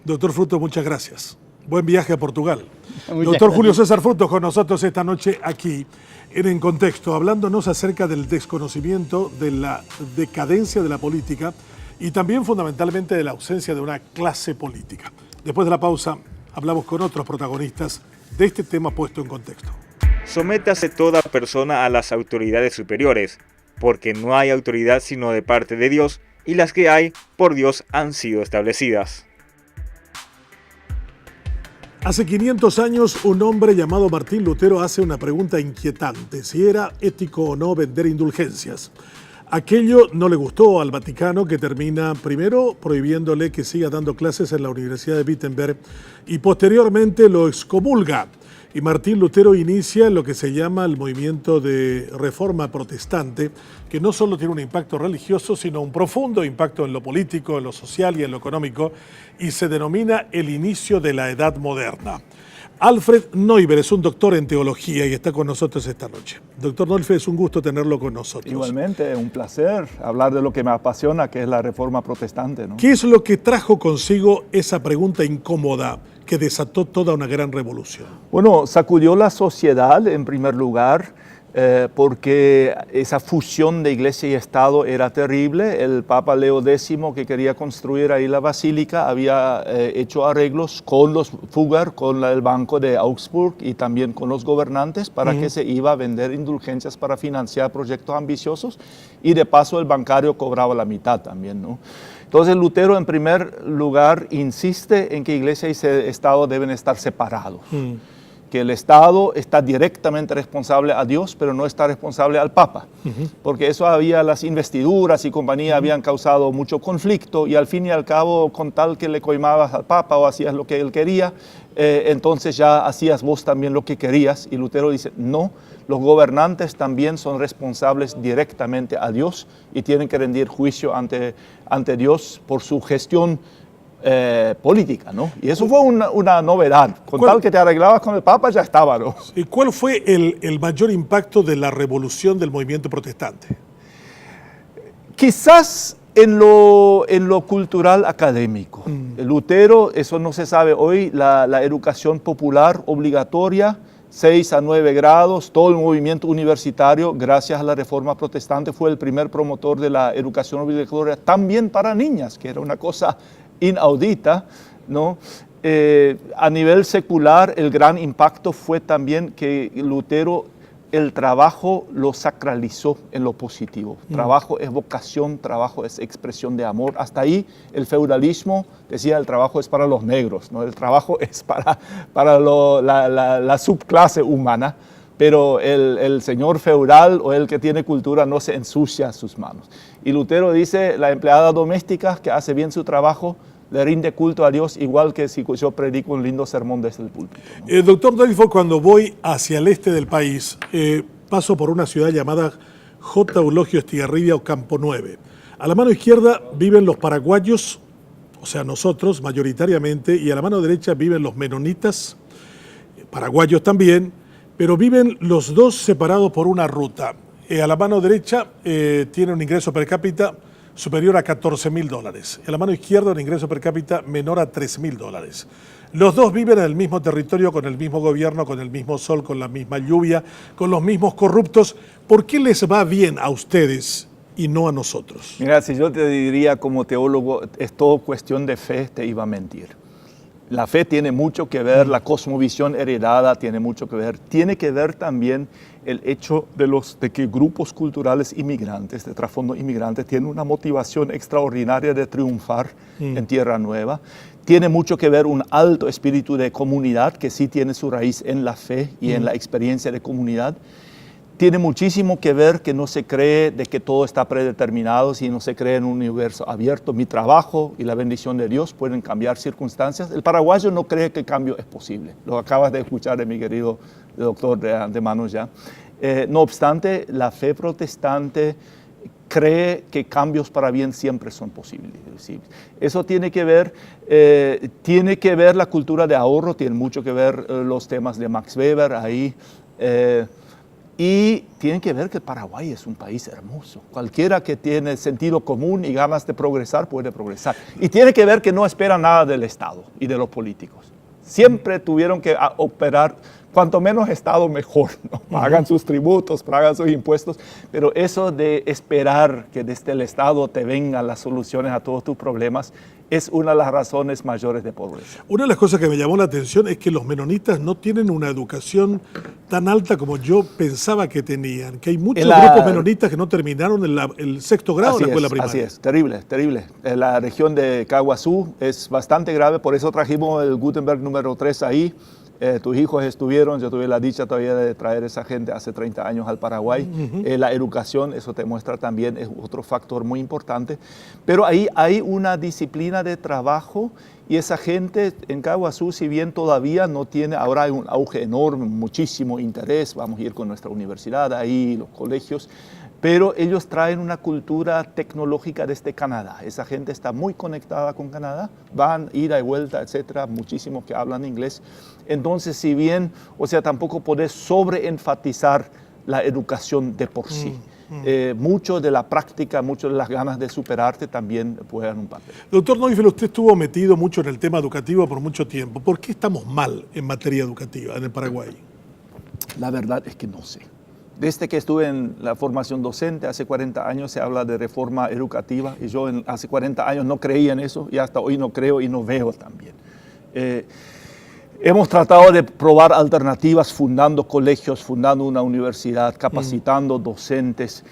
Doctor Frutos, muchas gracias. Buen viaje a Portugal. Muchas Doctor Julio gracias. César Frutos con nosotros esta noche aquí en Contexto, hablándonos acerca del desconocimiento, de la decadencia de la política y también fundamentalmente de la ausencia de una clase política. Después de la pausa, hablamos con otros protagonistas de este tema puesto en contexto. Sométase toda persona a las autoridades superiores, porque no hay autoridad sino de parte de Dios, y las que hay por Dios han sido establecidas. Hace 500 años, un hombre llamado Martín Lutero hace una pregunta inquietante: si era ético o no vender indulgencias. Aquello no le gustó al Vaticano, que termina primero prohibiéndole que siga dando clases en la Universidad de Wittenberg y posteriormente lo excomulga. Y Martín Lutero inicia lo que se llama el movimiento de reforma protestante, que no solo tiene un impacto religioso, sino un profundo impacto en lo político, en lo social y en lo económico, y se denomina el inicio de la Edad Moderna. Alfred Neuber es un doctor en teología y está con nosotros esta noche. Doctor Neuber, es un gusto tenerlo con nosotros. Igualmente, un placer hablar de lo que me apasiona, que es la reforma protestante, ¿no? ¿Qué es lo que trajo consigo esa pregunta incómoda que desató toda una gran revolución? Bueno, sacudió la sociedad en primer lugar, porque esa fusión de iglesia y Estado era terrible. El Papa Leo X, que quería construir ahí la basílica, había hecho arreglos con los Fugger, con el Banco de Augsburg y también con los gobernantes para que se iba a vender indulgencias para financiar proyectos ambiciosos, y de paso el bancario cobraba la mitad también, ¿no? Entonces Lutero en primer lugar insiste en que iglesia y Estado deben estar separados. Que el Estado está directamente responsable a Dios, pero no está responsable al Papa, porque eso las investiduras y compañía habían causado mucho conflicto, y al fin y al cabo, con tal que le coimabas al Papa o hacías lo que él quería, entonces ya hacías vos también lo que querías. Y Lutero dice, no, los gobernantes también son responsables directamente a Dios y tienen que rendir juicio ante Dios por su gestión política, ¿no? Y eso fue una novedad. Con tal que te arreglabas con el Papa, ya estaba, ¿no? ¿Y cuál fue el mayor impacto de la revolución del movimiento protestante? Quizás en lo cultural académico. Lutero, eso no se sabe hoy, la educación popular obligatoria, 6 a 9 grados, todo el movimiento universitario, gracias a la reforma protestante, fue el primer promotor de la educación obligatoria también para niñas, que era una cosa inaudita, ¿no? A nivel secular, el gran impacto fue también que Lutero el trabajo lo sacralizó en lo positivo. Trabajo es vocación, trabajo es expresión de amor. Hasta ahí el feudalismo decía el trabajo es para los negros, ¿no? El trabajo es para la subclase humana, pero el señor feudal o el que tiene cultura no se ensucia sus manos. Y Lutero dice, la empleada doméstica que hace bien su trabajo le rinde culto a Dios, igual que si yo predico un lindo sermón desde el púlpito, ¿no? Doctor Delfo, cuando voy hacia el este del país, paso por una ciudad llamada J. Eulogio Estigarribia o Campo 9. A la mano izquierda viven los paraguayos, o sea, nosotros mayoritariamente, y a la mano derecha viven los menonitas, paraguayos también, pero viven los dos separados por una ruta. A la mano derecha tiene un ingreso per cápita superior a $14.000. En la mano izquierda un ingreso per cápita menor a $3.000. Los dos viven en el mismo territorio, con el mismo gobierno, con el mismo sol, con la misma lluvia, con los mismos corruptos. ¿Por qué les va bien a ustedes y no a nosotros? Mira, si yo te diría como teólogo, es todo cuestión de fe, te iba a mentir. La fe tiene mucho que ver, la cosmovisión heredada tiene mucho que ver. Tiene que ver también el hecho de que grupos culturales inmigrantes, de trasfondo inmigrante, tienen una motivación extraordinaria de triunfar en Tierra Nueva. Tiene mucho que ver un alto espíritu de comunidad que sí tiene su raíz en la fe y en la experiencia de comunidad. Tiene muchísimo que ver que no se cree de que todo está predeterminado, sino se cree en un universo abierto. Mi trabajo y la bendición de Dios pueden cambiar circunstancias. El paraguayo no cree que el cambio es posible. Lo acabas de escuchar de mi querido doctor de antemano ya. No obstante, la fe protestante cree que cambios para bien siempre son posibles. Eso tiene que ver la cultura de ahorro, tiene mucho que ver los temas de Max Weber ahí, y tiene que ver que Paraguay es un país hermoso. Cualquiera que tiene sentido común y ganas de progresar puede progresar. Y tiene que ver que no espera nada del Estado y de los políticos. Siempre tuvieron que operar, cuanto menos Estado mejor, ¿no? Pagan sus tributos, pagan sus impuestos, pero eso de esperar que desde el Estado te vengan las soluciones a todos tus problemas es una de las razones mayores de pobreza. Una de las cosas que me llamó la atención es que los menonitas no tienen una educación tan alta como yo pensaba que tenían, que hay muchos grupos menonitas que no terminaron el sexto grado de la escuela primaria. Así es, terrible, terrible. En la región de Caguazú es bastante grave, por eso trajimos el Gutenberg número 3 ahí. Tus hijos estuvieron, yo tuve la dicha todavía de traer a esa gente hace 30 años al Paraguay. La educación, eso te muestra también, es otro factor muy importante. Pero ahí hay una disciplina de trabajo y esa gente en Caguazú, si bien todavía no tiene, ahora hay un auge enorme, muchísimo interés, vamos a ir con nuestra universidad ahí, los colegios, pero ellos traen una cultura tecnológica desde Canadá. Esa gente está muy conectada con Canadá, van ida y vuelta, etcétera, muchísimos que hablan inglés. Entonces, si bien, o sea, tampoco podés sobreenfatizar la educación de por sí. Mucho de la práctica, mucho de las ganas de superarte también juegan un papel. Doctor Neufeld, usted estuvo metido mucho en el tema educativo por mucho tiempo. ¿Por qué estamos mal en materia educativa en el Paraguay? La verdad es que no sé. Desde que estuve en la formación docente, hace 40 años se habla de reforma educativa y yo hace 40 años no creía en eso y hasta hoy no creo y no veo también. Hemos tratado de probar alternativas fundando colegios, fundando una universidad, capacitando docentes.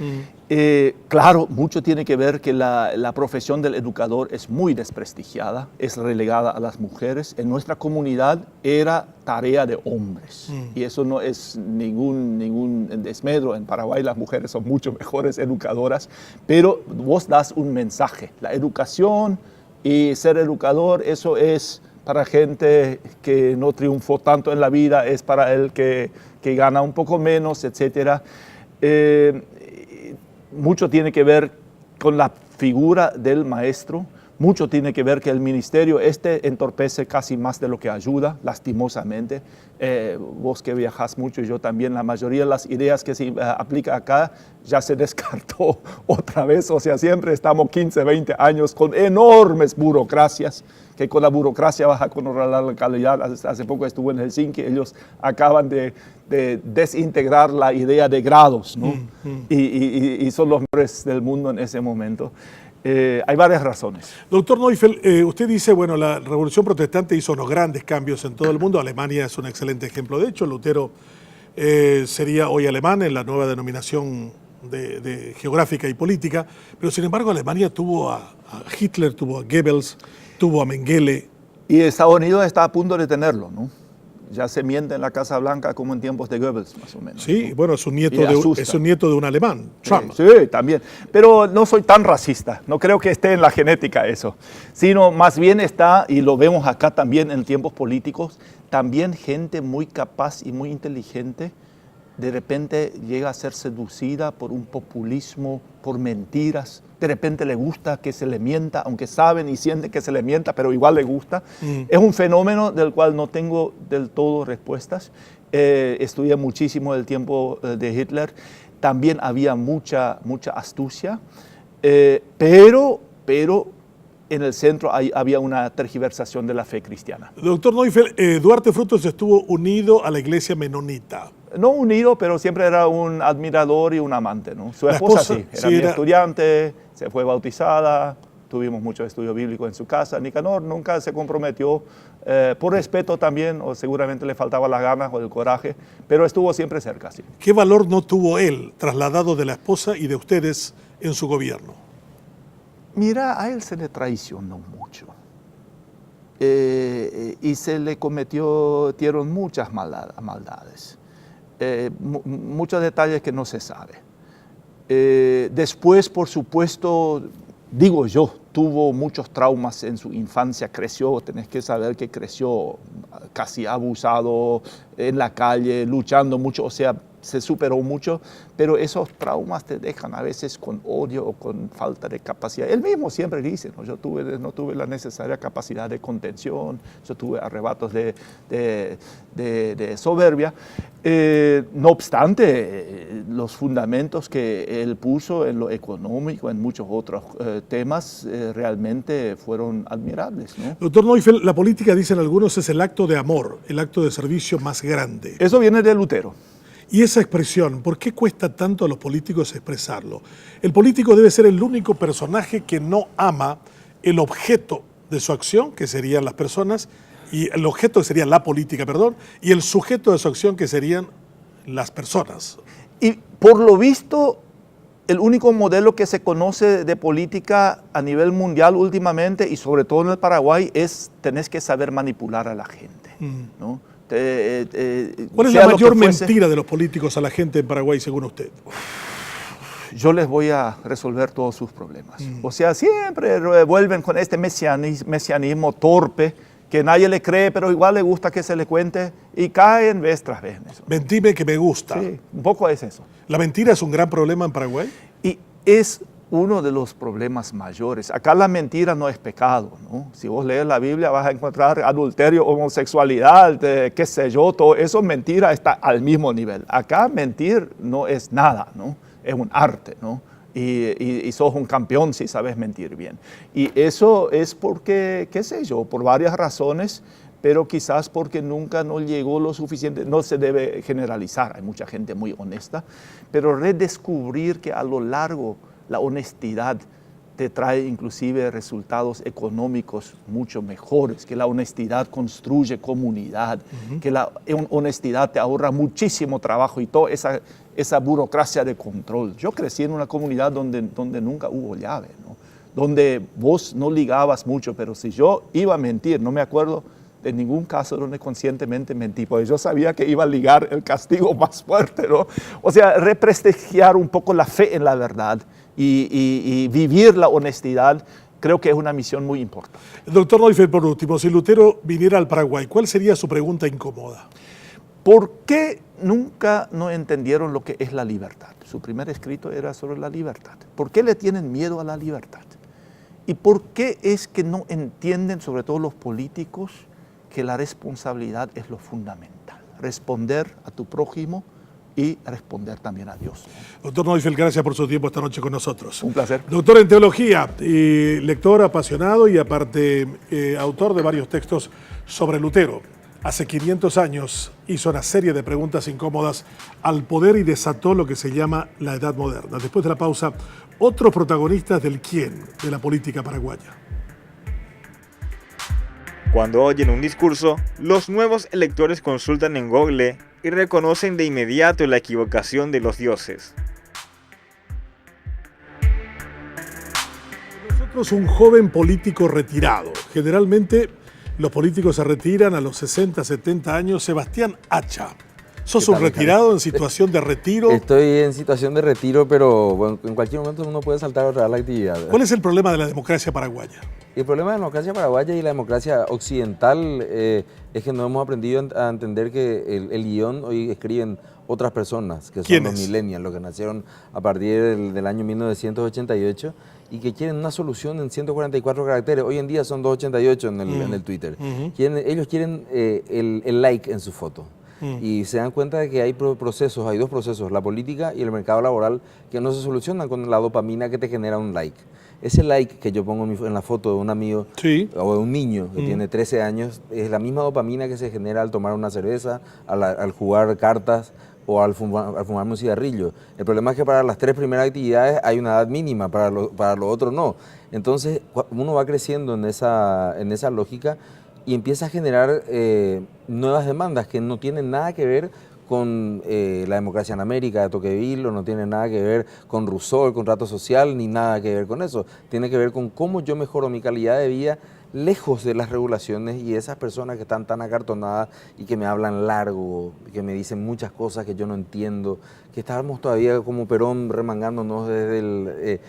Claro, mucho tiene que ver que la profesión del educador es muy desprestigiada, es relegada a las mujeres. En nuestra comunidad era tarea de hombres y eso no es ningún desmedro. En Paraguay las mujeres son mucho mejores educadoras, pero vos das un mensaje. La educación y ser educador, eso es para gente que no triunfó tanto en la vida, es para el que gana un poco menos, etc. Mucho tiene que ver con la figura del maestro, mucho tiene que ver que el ministerio entorpece casi más de lo que ayuda, lastimosamente. Vos que viajás mucho y yo también, la mayoría de las ideas que se aplica acá ya se descartó otra vez, o sea, siempre estamos 15, 20 años con enormes burocracias, que con la burocracia vas a controlar la calidad. Hace poco estuve en Helsinki, ellos acaban de desintegrar la idea de grados, ¿no? Y son los mejores del mundo en ese momento. Hay varias razones. Doctor Neufeld, usted dice, bueno, la Revolución Protestante hizo unos grandes cambios en todo el mundo. Alemania es un excelente ejemplo. De hecho, Lutero sería hoy alemán en la nueva denominación de geográfica y política, pero sin embargo Alemania tuvo a Hitler, tuvo a Goebbels, tuvo a Mengele. Y Estados Unidos está a punto de tenerlo, ¿no? Ya se miente en la Casa Blanca como en tiempos de Goebbels, más o menos. Sí, ¿no? bueno, es un nieto de un alemán, Trump. Sí, también. Pero no soy tan racista, no creo que esté en la genética eso, sino más bien está, y lo vemos acá también en tiempos políticos, también gente muy capaz y muy inteligente de repente llega a ser seducida por un populismo, por mentiras. De repente le gusta que se le mienta, aunque saben y sienten que se le mienta, pero igual le gusta. Es un fenómeno del cual no tengo del todo respuestas. Estudié muchísimo el tiempo de Hitler. También había mucha astucia, pero en el centro había una tergiversación de la fe cristiana. Doctor Neufeld, Duarte Frutos estuvo unido a la iglesia menonita. No unido, pero siempre era un admirador y un amante, ¿no? Su esposa sí, era mi estudiante, se fue bautizada, tuvimos mucho estudio bíblico en su casa. Nicanor nunca se comprometió, por respeto también, o seguramente le faltaba las ganas o el coraje, pero estuvo siempre cerca, sí. ¿Qué valor no tuvo él, trasladado de la esposa y de ustedes en su gobierno? Mira, a él se le traicionó mucho. Y se le cometieron muchas maldades. Muchos detalles que no se sabe. Después, por supuesto, digo yo, tuvo muchos traumas en su infancia, creció, tenés que saber que creció casi abusado en la calle, luchando mucho, o sea, se superó mucho, pero esos traumas te dejan a veces con odio o con falta de capacidad. Él mismo siempre dice, ¿no? Yo no tuve la necesaria capacidad de contención, yo tuve arrebatos de soberbia. No obstante, los fundamentos que él puso en lo económico, en muchos otros temas, realmente fueron admirables, ¿no? Doctor Neufeld, la política, dicen algunos, es el acto de amor, el acto de servicio más grande. Eso viene de Lutero. Y esa expresión, ¿por qué cuesta tanto a los políticos expresarlo? El político debe ser el único personaje que no ama el objeto de su acción, que serían las personas, y el objeto que sería la política, perdón, y el sujeto de su acción, que serían las personas. Y por lo visto, el único modelo que se conoce de política a nivel mundial últimamente, y sobre todo en el Paraguay, es tenés que saber manipular a la gente, ¿no? ¿Cuál es la mayor mentira de los políticos a la gente en Paraguay, según usted? Yo les voy a resolver todos sus problemas. O sea, siempre vuelven con este mesianismo torpe, que nadie le cree, pero igual le gusta que se le cuente, y caen vez tras vez en eso. Mentime que me gusta. Sí, un poco es eso. ¿La mentira es un gran problema en Paraguay? Y es uno de los problemas mayores. Acá la mentira no es pecado, ¿no? Si vos lees la Biblia vas a encontrar adulterio, homosexualidad, qué sé yo, todo eso, mentira está al mismo nivel. Acá mentir no es nada, ¿no? Es un arte, ¿no? Y sos un campeón si sabes mentir bien. Y eso es porque, qué sé yo, por varias razones, pero quizás porque nunca no llegó lo suficiente. No se debe generalizar, hay mucha gente muy honesta, pero redescubrir que a lo largo la honestidad te trae inclusive resultados económicos mucho mejores, que la honestidad construye comunidad, que la honestidad te ahorra muchísimo trabajo y toda esa burocracia de control. Yo crecí en una comunidad donde nunca hubo llave, ¿no? Donde vos no ligabas mucho, pero si yo iba a mentir, no me acuerdo de ningún caso donde conscientemente mentí, porque yo sabía que iba a ligar el castigo más fuerte, ¿no? O sea, represtigiar un poco la fe en la verdad y vivir la honestidad, creo que es una misión muy importante. Doctor Neufeld, por último, si Lutero viniera al Paraguay, ¿cuál sería su pregunta incómoda? ¿Por qué nunca no entendieron lo que es la libertad? Su primer escrito era sobre la libertad. ¿Por qué le tienen miedo a la libertad? ¿Y por qué es que no entienden, sobre todo los políticos, que la responsabilidad es lo fundamental? Responder a tu prójimo y responder también a Dios. Doctor Neufeld, gracias por su tiempo esta noche con nosotros. Un placer. Doctor en teología, y lector apasionado y aparte autor de varios textos sobre Lutero. Hace 500 años hizo una serie de preguntas incómodas al poder y desató lo que se llama la Edad Moderna. Después de la pausa, otros protagonistas del quién de la política paraguaya. Cuando oyen un discurso, los nuevos electores consultan en Google y reconocen de inmediato la equivocación de los dioses. Nosotros, un joven político retirado. Generalmente los políticos se retiran a los 60, 70 años. Sebastián Hacha, ¿sos un retirado en situación de retiro? Estoy en situación de retiro, pero bueno, en cualquier momento uno puede saltar a otra la actividad. ¿Cuál es el problema de la democracia paraguaya? El problema de la democracia paraguaya y la democracia occidental es que no hemos aprendido a entender que el guión hoy escriben otras personas, que son los millennials, los que nacieron a partir del año 1988 y que quieren una solución en 144 caracteres. Hoy en día son 288 en el Twitter. Ellos quieren el like en su foto. Y se dan cuenta de que hay procesos, hay dos procesos, la política y el mercado laboral, que no se solucionan con la dopamina que te genera un like. Ese like que yo pongo en la foto de un amigo o de un niño que tiene 13 años, es la misma dopamina que se genera al tomar una cerveza, al jugar cartas o al fumarme un cigarrillo. El problema es que para las tres primeras actividades hay una edad mínima, para lo otro no. Entonces uno va creciendo en esa lógica y empieza a generar nuevas demandas que no tienen nada que ver con la democracia en América de Tocqueville, no tiene nada que ver con Rousseau, el contrato social, ni nada que ver con eso. Tiene que ver con cómo yo mejoro mi calidad de vida, lejos de las regulaciones y esas personas que están tan acartonadas y que me hablan largo, que me dicen muchas cosas que yo no entiendo, que estábamos todavía como Perón remangándonos desde el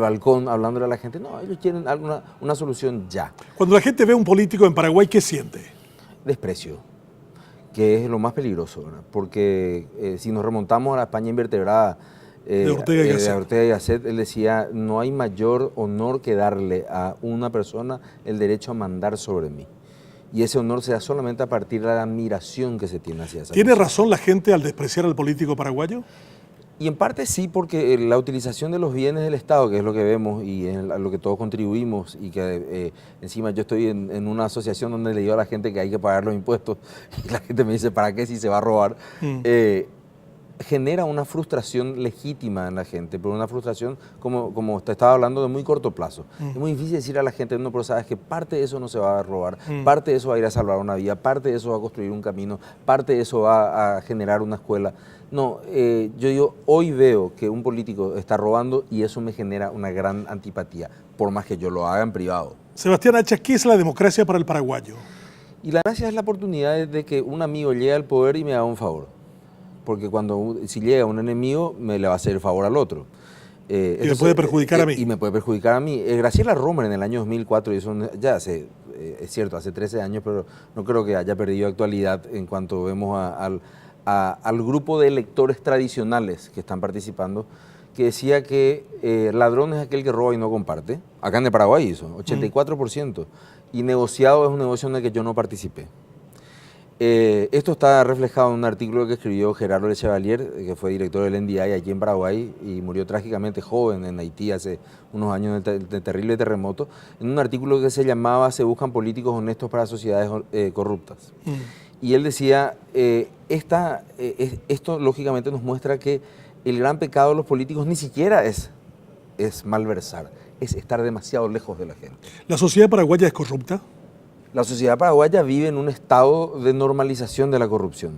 balcón, hablándole a la gente. No, ellos quieren una solución ya. Cuando la gente ve a un político en Paraguay, ¿qué siente? Desprecio, que es lo más peligroso, ¿verdad? Porque si nos remontamos a la España invertebrada, de Ortega y Gasset, él decía, no hay mayor honor que darle a una persona el derecho a mandar sobre mí. Y ese honor se da solamente a partir de la admiración que se tiene hacia esa persona. ¿Tiene razón la gente al despreciar al político paraguayo? Y en parte sí, porque la utilización de los bienes del Estado, que es lo que vemos y es a lo que todos contribuimos, y que encima yo estoy en una asociación donde le digo a la gente que hay que pagar los impuestos, y la gente me dice, ¿para qué si se va a robar? Genera una frustración legítima en la gente, pero una frustración, como te estaba hablando, de muy corto plazo. Es muy difícil decir a la gente, no, pero sabes que parte de eso no se va a robar, parte de eso va a ir a salvar una vida, parte de eso va a construir un camino, parte de eso va a generar una escuela. No, yo digo, hoy veo que un político está robando y eso me genera una gran antipatía, por más que yo lo haga en privado. Sebastián Hacha, ¿qué es la democracia para el paraguayo? Y la gracia es la oportunidad de que un amigo llegue al poder y me haga un favor. Porque si llega un enemigo, me le va a hacer el favor al otro. Y me puede perjudicar a mí. Y me puede perjudicar a mí. Graciela Romer en el año 2004, y eso ya hace, es cierto, hace 13 años, pero no creo que haya perdido actualidad en cuanto vemos al grupo de electores tradicionales que están participando, que decía que ladrón es aquel que roba y no comparte. Acá en el Paraguay hizo, 84%. Y negociado es un negocio en el que yo no participé. Esto está reflejado en un artículo que escribió Gerardo Lechevalier, que fue director del NDI aquí en Paraguay y murió trágicamente joven en Haití hace unos años de terrible terremoto, en un artículo que se llamaba Se buscan políticos honestos para sociedades corruptas. Y él decía, esto lógicamente nos muestra que el gran pecado de los políticos ni siquiera es malversar, es estar demasiado lejos de la gente. ¿La sociedad paraguaya es corrupta? La sociedad paraguaya vive en un estado de normalización de la corrupción.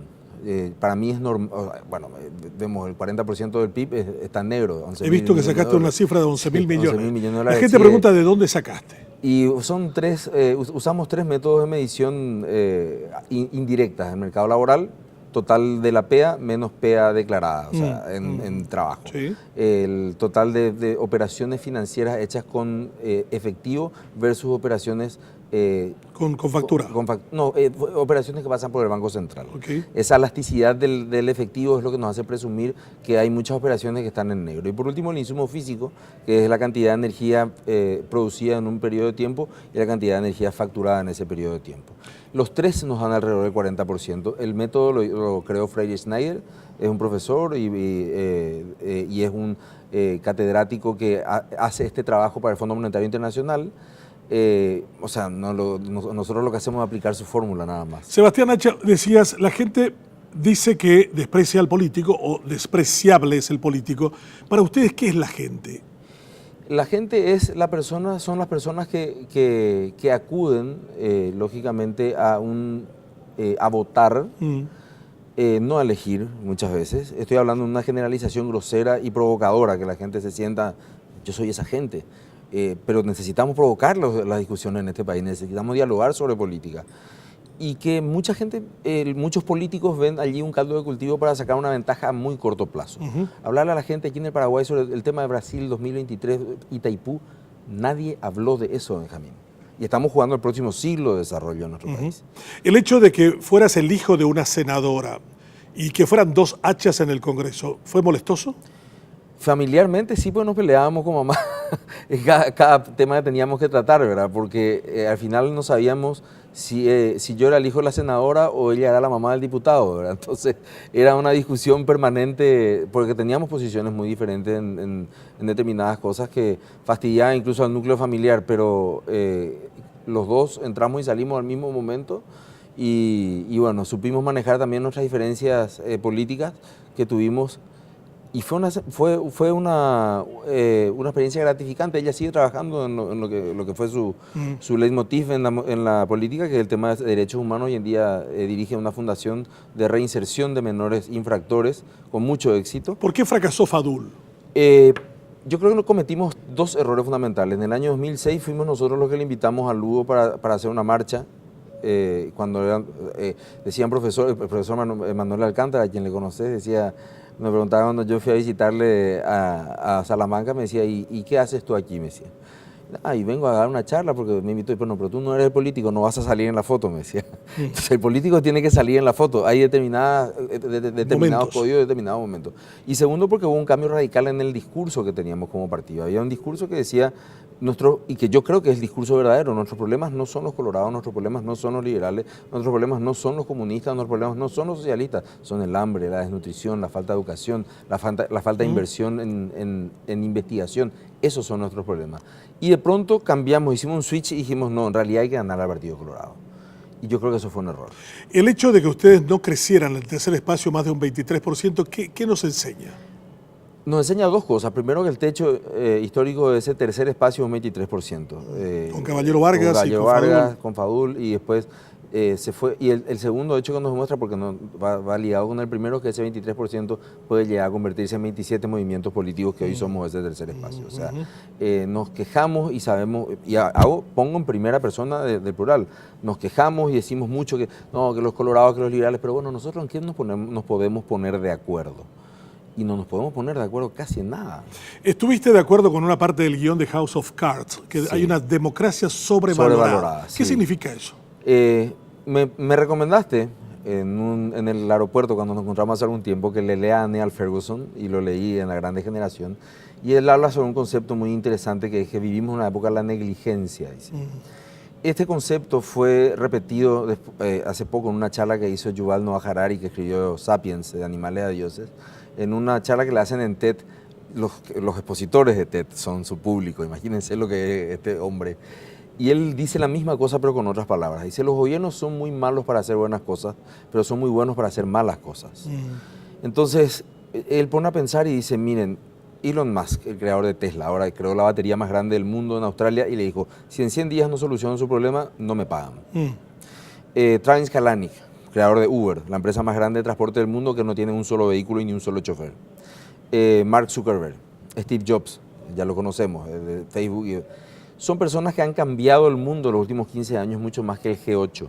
Para mí es normal, bueno, vemos el 40% del PIB está en negro. He visto que sacaste una cifra de 11.000 millones. 11.000 millones de La dólares. gente pregunta de dónde sacaste. Y usamos tres métodos de medición indirectas. El mercado laboral, total de la PEA menos PEA declarada, o sea, en trabajo. Sí. El total de operaciones financieras hechas con efectivo versus operaciones con factura. Operaciones que pasan por el Banco Central. Okay. Esa elasticidad del efectivo es lo que nos hace presumir que hay muchas operaciones que están en negro. Y por último, el insumo físico, que es la cantidad de energía producida en un periodo de tiempo y la cantidad de energía facturada en ese periodo de tiempo. Los tres nos dan alrededor del 40%. El método lo creó Freire Schneider, es un profesor y es un catedrático que hace este trabajo para el Fondo Monetario Internacional. O sea, nosotros lo que hacemos es aplicar su fórmula nada más. Sebastián Hacha, decías, la gente dice que desprecia al político o despreciable es el político. Para ustedes, ¿qué es la gente? La gente son las personas que acuden, lógicamente, a votar, no a elegir muchas veces. Estoy hablando de una generalización grosera y provocadora, que la gente se sienta, yo soy esa gente. Pero necesitamos provocar las discusiones en este país, necesitamos dialogar sobre política. Y que mucha gente, muchos políticos ven allí un caldo de cultivo para sacar una ventaja a muy corto plazo. Hablarle a la gente aquí en el Paraguay sobre el tema de Brasil 2023, Itaipú, nadie habló de eso, Benjamín. Y estamos jugando el próximo siglo de desarrollo en nuestro país. El hecho de que fueras el hijo de una senadora y que fueran dos Hachas en el Congreso, ¿fue molestoso? Familiarmente sí, pues nos peleábamos con mamá. cada tema que teníamos que tratar, ¿verdad? Porque al final no sabíamos si yo era el hijo de la senadora o ella era la mamá del diputado, ¿verdad? Entonces era una discusión permanente porque teníamos posiciones muy diferentes en determinadas cosas que fastidiaban incluso al núcleo familiar, pero los dos entramos y salimos al mismo momento y bueno, supimos manejar también nuestras diferencias políticas que tuvimos. Y fue una experiencia gratificante. Ella sigue trabajando en lo que fue su leitmotiv en la política, que es el tema de derechos humanos. Hoy en día dirige una fundación de reinserción de menores infractores con mucho éxito. ¿Por qué fracasó Fadul? Yo creo que cometimos dos errores fundamentales. En el año 2006 fuimos nosotros los que le invitamos a Lugo para hacer una marcha. Cuando decían el profesor Manuel Alcántara, a quien le conocés, decía, me preguntaba cuando yo fui a visitarle a Salamanca, me decía, ¿y qué haces tú aquí? Me decía. Y vengo a dar una charla porque me invitó, pero tú no eres el político, no vas a salir en la foto, me decía. Entonces el político tiene que salir en la foto, hay determinados códigos, determinados momentos. Y segundo, porque hubo un cambio radical en el discurso que teníamos como partido. Había un discurso que decía, y que yo creo que es el discurso verdadero, nuestros problemas no son los colorados, nuestros problemas no son los liberales, nuestros problemas no son los comunistas, nuestros problemas no son los socialistas, son el hambre, la desnutrición, la falta de educación, la falta de inversión en investigación. Esos son nuestros problemas. Y de pronto cambiamos, hicimos un switch y dijimos, no, en realidad hay que ganar al Partido Colorado. Y yo creo que eso fue un error. El hecho de que ustedes no crecieran en el tercer espacio más de un 23%, ¿qué nos enseña? Nos enseña dos cosas. Primero, que el techo histórico de ese tercer espacio es un 23%. Con Caballero Vargas con Fadul, y después se fue. Y el segundo hecho que nos demuestra, porque va ligado con el primero, que ese 23% puede llegar a convertirse en 27 movimientos políticos que hoy somos ese tercer espacio. O sea, nos quejamos y sabemos, pongo en primera persona del plural, nos quejamos y decimos mucho que los colorados, que los liberales, pero bueno, nosotros en quién nos podemos poner de acuerdo. Y no nos podemos poner de acuerdo casi en nada. Estuviste de acuerdo con una parte del guión de House of Cards, que sí, hay una democracia sobrevalorada. ¿Qué significa eso? Me recomendaste en el aeropuerto cuando nos encontramos hace algún tiempo que le lea a Neal Ferguson, y lo leí en La Grande Generación, y él habla sobre un concepto muy interesante que es que vivimos una época de la negligencia. Dice. Este concepto fue repetido hace poco en una charla que hizo Yuval Noah Harari, que escribió Sapiens, de Animales a Dioses, en una charla que le hacen en TED. Los expositores de TED son su público, imagínense lo que es este hombre. Y él dice la misma cosa pero con otras palabras. Dice, los gobiernos son muy malos para hacer buenas cosas, pero son muy buenos para hacer malas cosas. Entonces, él pone a pensar y dice, miren, Elon Musk, el creador de Tesla, ahora creó la batería más grande del mundo en Australia, y le dijo, si en 100 días no solucionan su problema, no me pagan. Travis Kalanick, creador de Uber, la empresa más grande de transporte del mundo, que no tiene un solo vehículo y ni un solo chofer. Mark Zuckerberg, Steve Jobs, ya lo conocemos, de Facebook. Son personas que han cambiado el mundo en los últimos 15 años mucho más que el G8.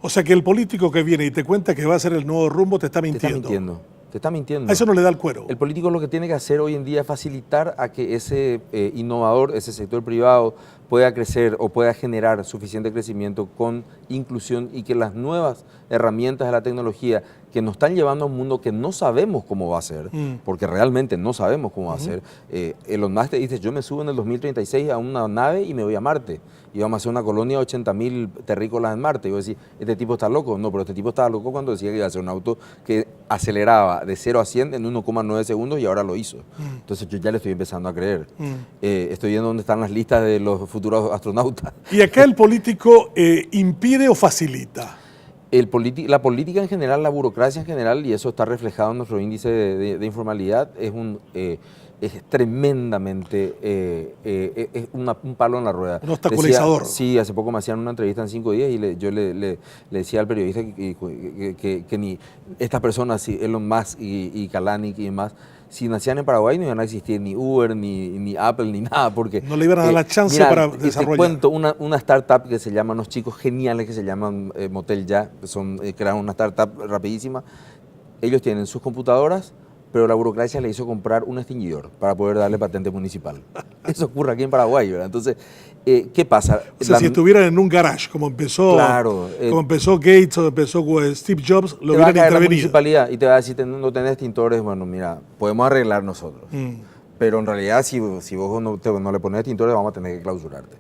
O sea que el político que viene y te cuenta que va a ser el nuevo rumbo te está mintiendo. Te está mintiendo. A eso no le da el cuero. El político lo que tiene que hacer hoy en día es facilitar a que ese innovador, ese sector privado, pueda crecer o pueda generar suficiente crecimiento con inclusión, y que las nuevas herramientas de la tecnología que nos están llevando a un mundo que no sabemos cómo va a ser, porque realmente no sabemos cómo va a ser. Elon Musk te dice, yo me subo en el 2036 a una nave y me voy a Marte, y vamos a hacer una colonia de 80.000 terrícolas en Marte. Y voy a decir, ¿este tipo está loco? No, pero este tipo estaba loco cuando decía que iba a hacer un auto que aceleraba de 0 a 100 en 1,9 segundos, y ahora lo hizo. Entonces yo ya le estoy empezando a creer. Estoy viendo dónde están las listas de los futuros astronautas. ¿Y acá el político impide o facilita? La política en general, la burocracia en general, y eso está reflejado en nuestro índice de informalidad, es tremendamente un palo en la rueda. Un obstaculizador. Sí, hace poco me hacían una entrevista en 5 días y yo le decía al periodista que ni estas personas, Elon Musk y Kalanick y demás, si nacían en Paraguay no iban a existir ni Uber, ni Apple, ni nada, porque... No le iban a dar la chance para desarrollar. Te cuento una startup que se llama, unos chicos geniales que se llaman Motel Ya, crearon una startup rapidísima. Ellos tienen sus computadoras, pero la burocracia le hizo comprar un extinguidor para poder darle patente municipal. Eso ocurre aquí en Paraguay, ¿verdad? Entonces, ¿qué pasa? O sea, si estuvieran en un garage, como empezó Gates o empezó Steve Jobs, lo hubieran intervenido. La municipalidad y te va a decir, no tenés extintores, bueno, mira, podemos arreglar nosotros. Pero en realidad, si vos no le pones extintores, vamos a tener que clausurarte.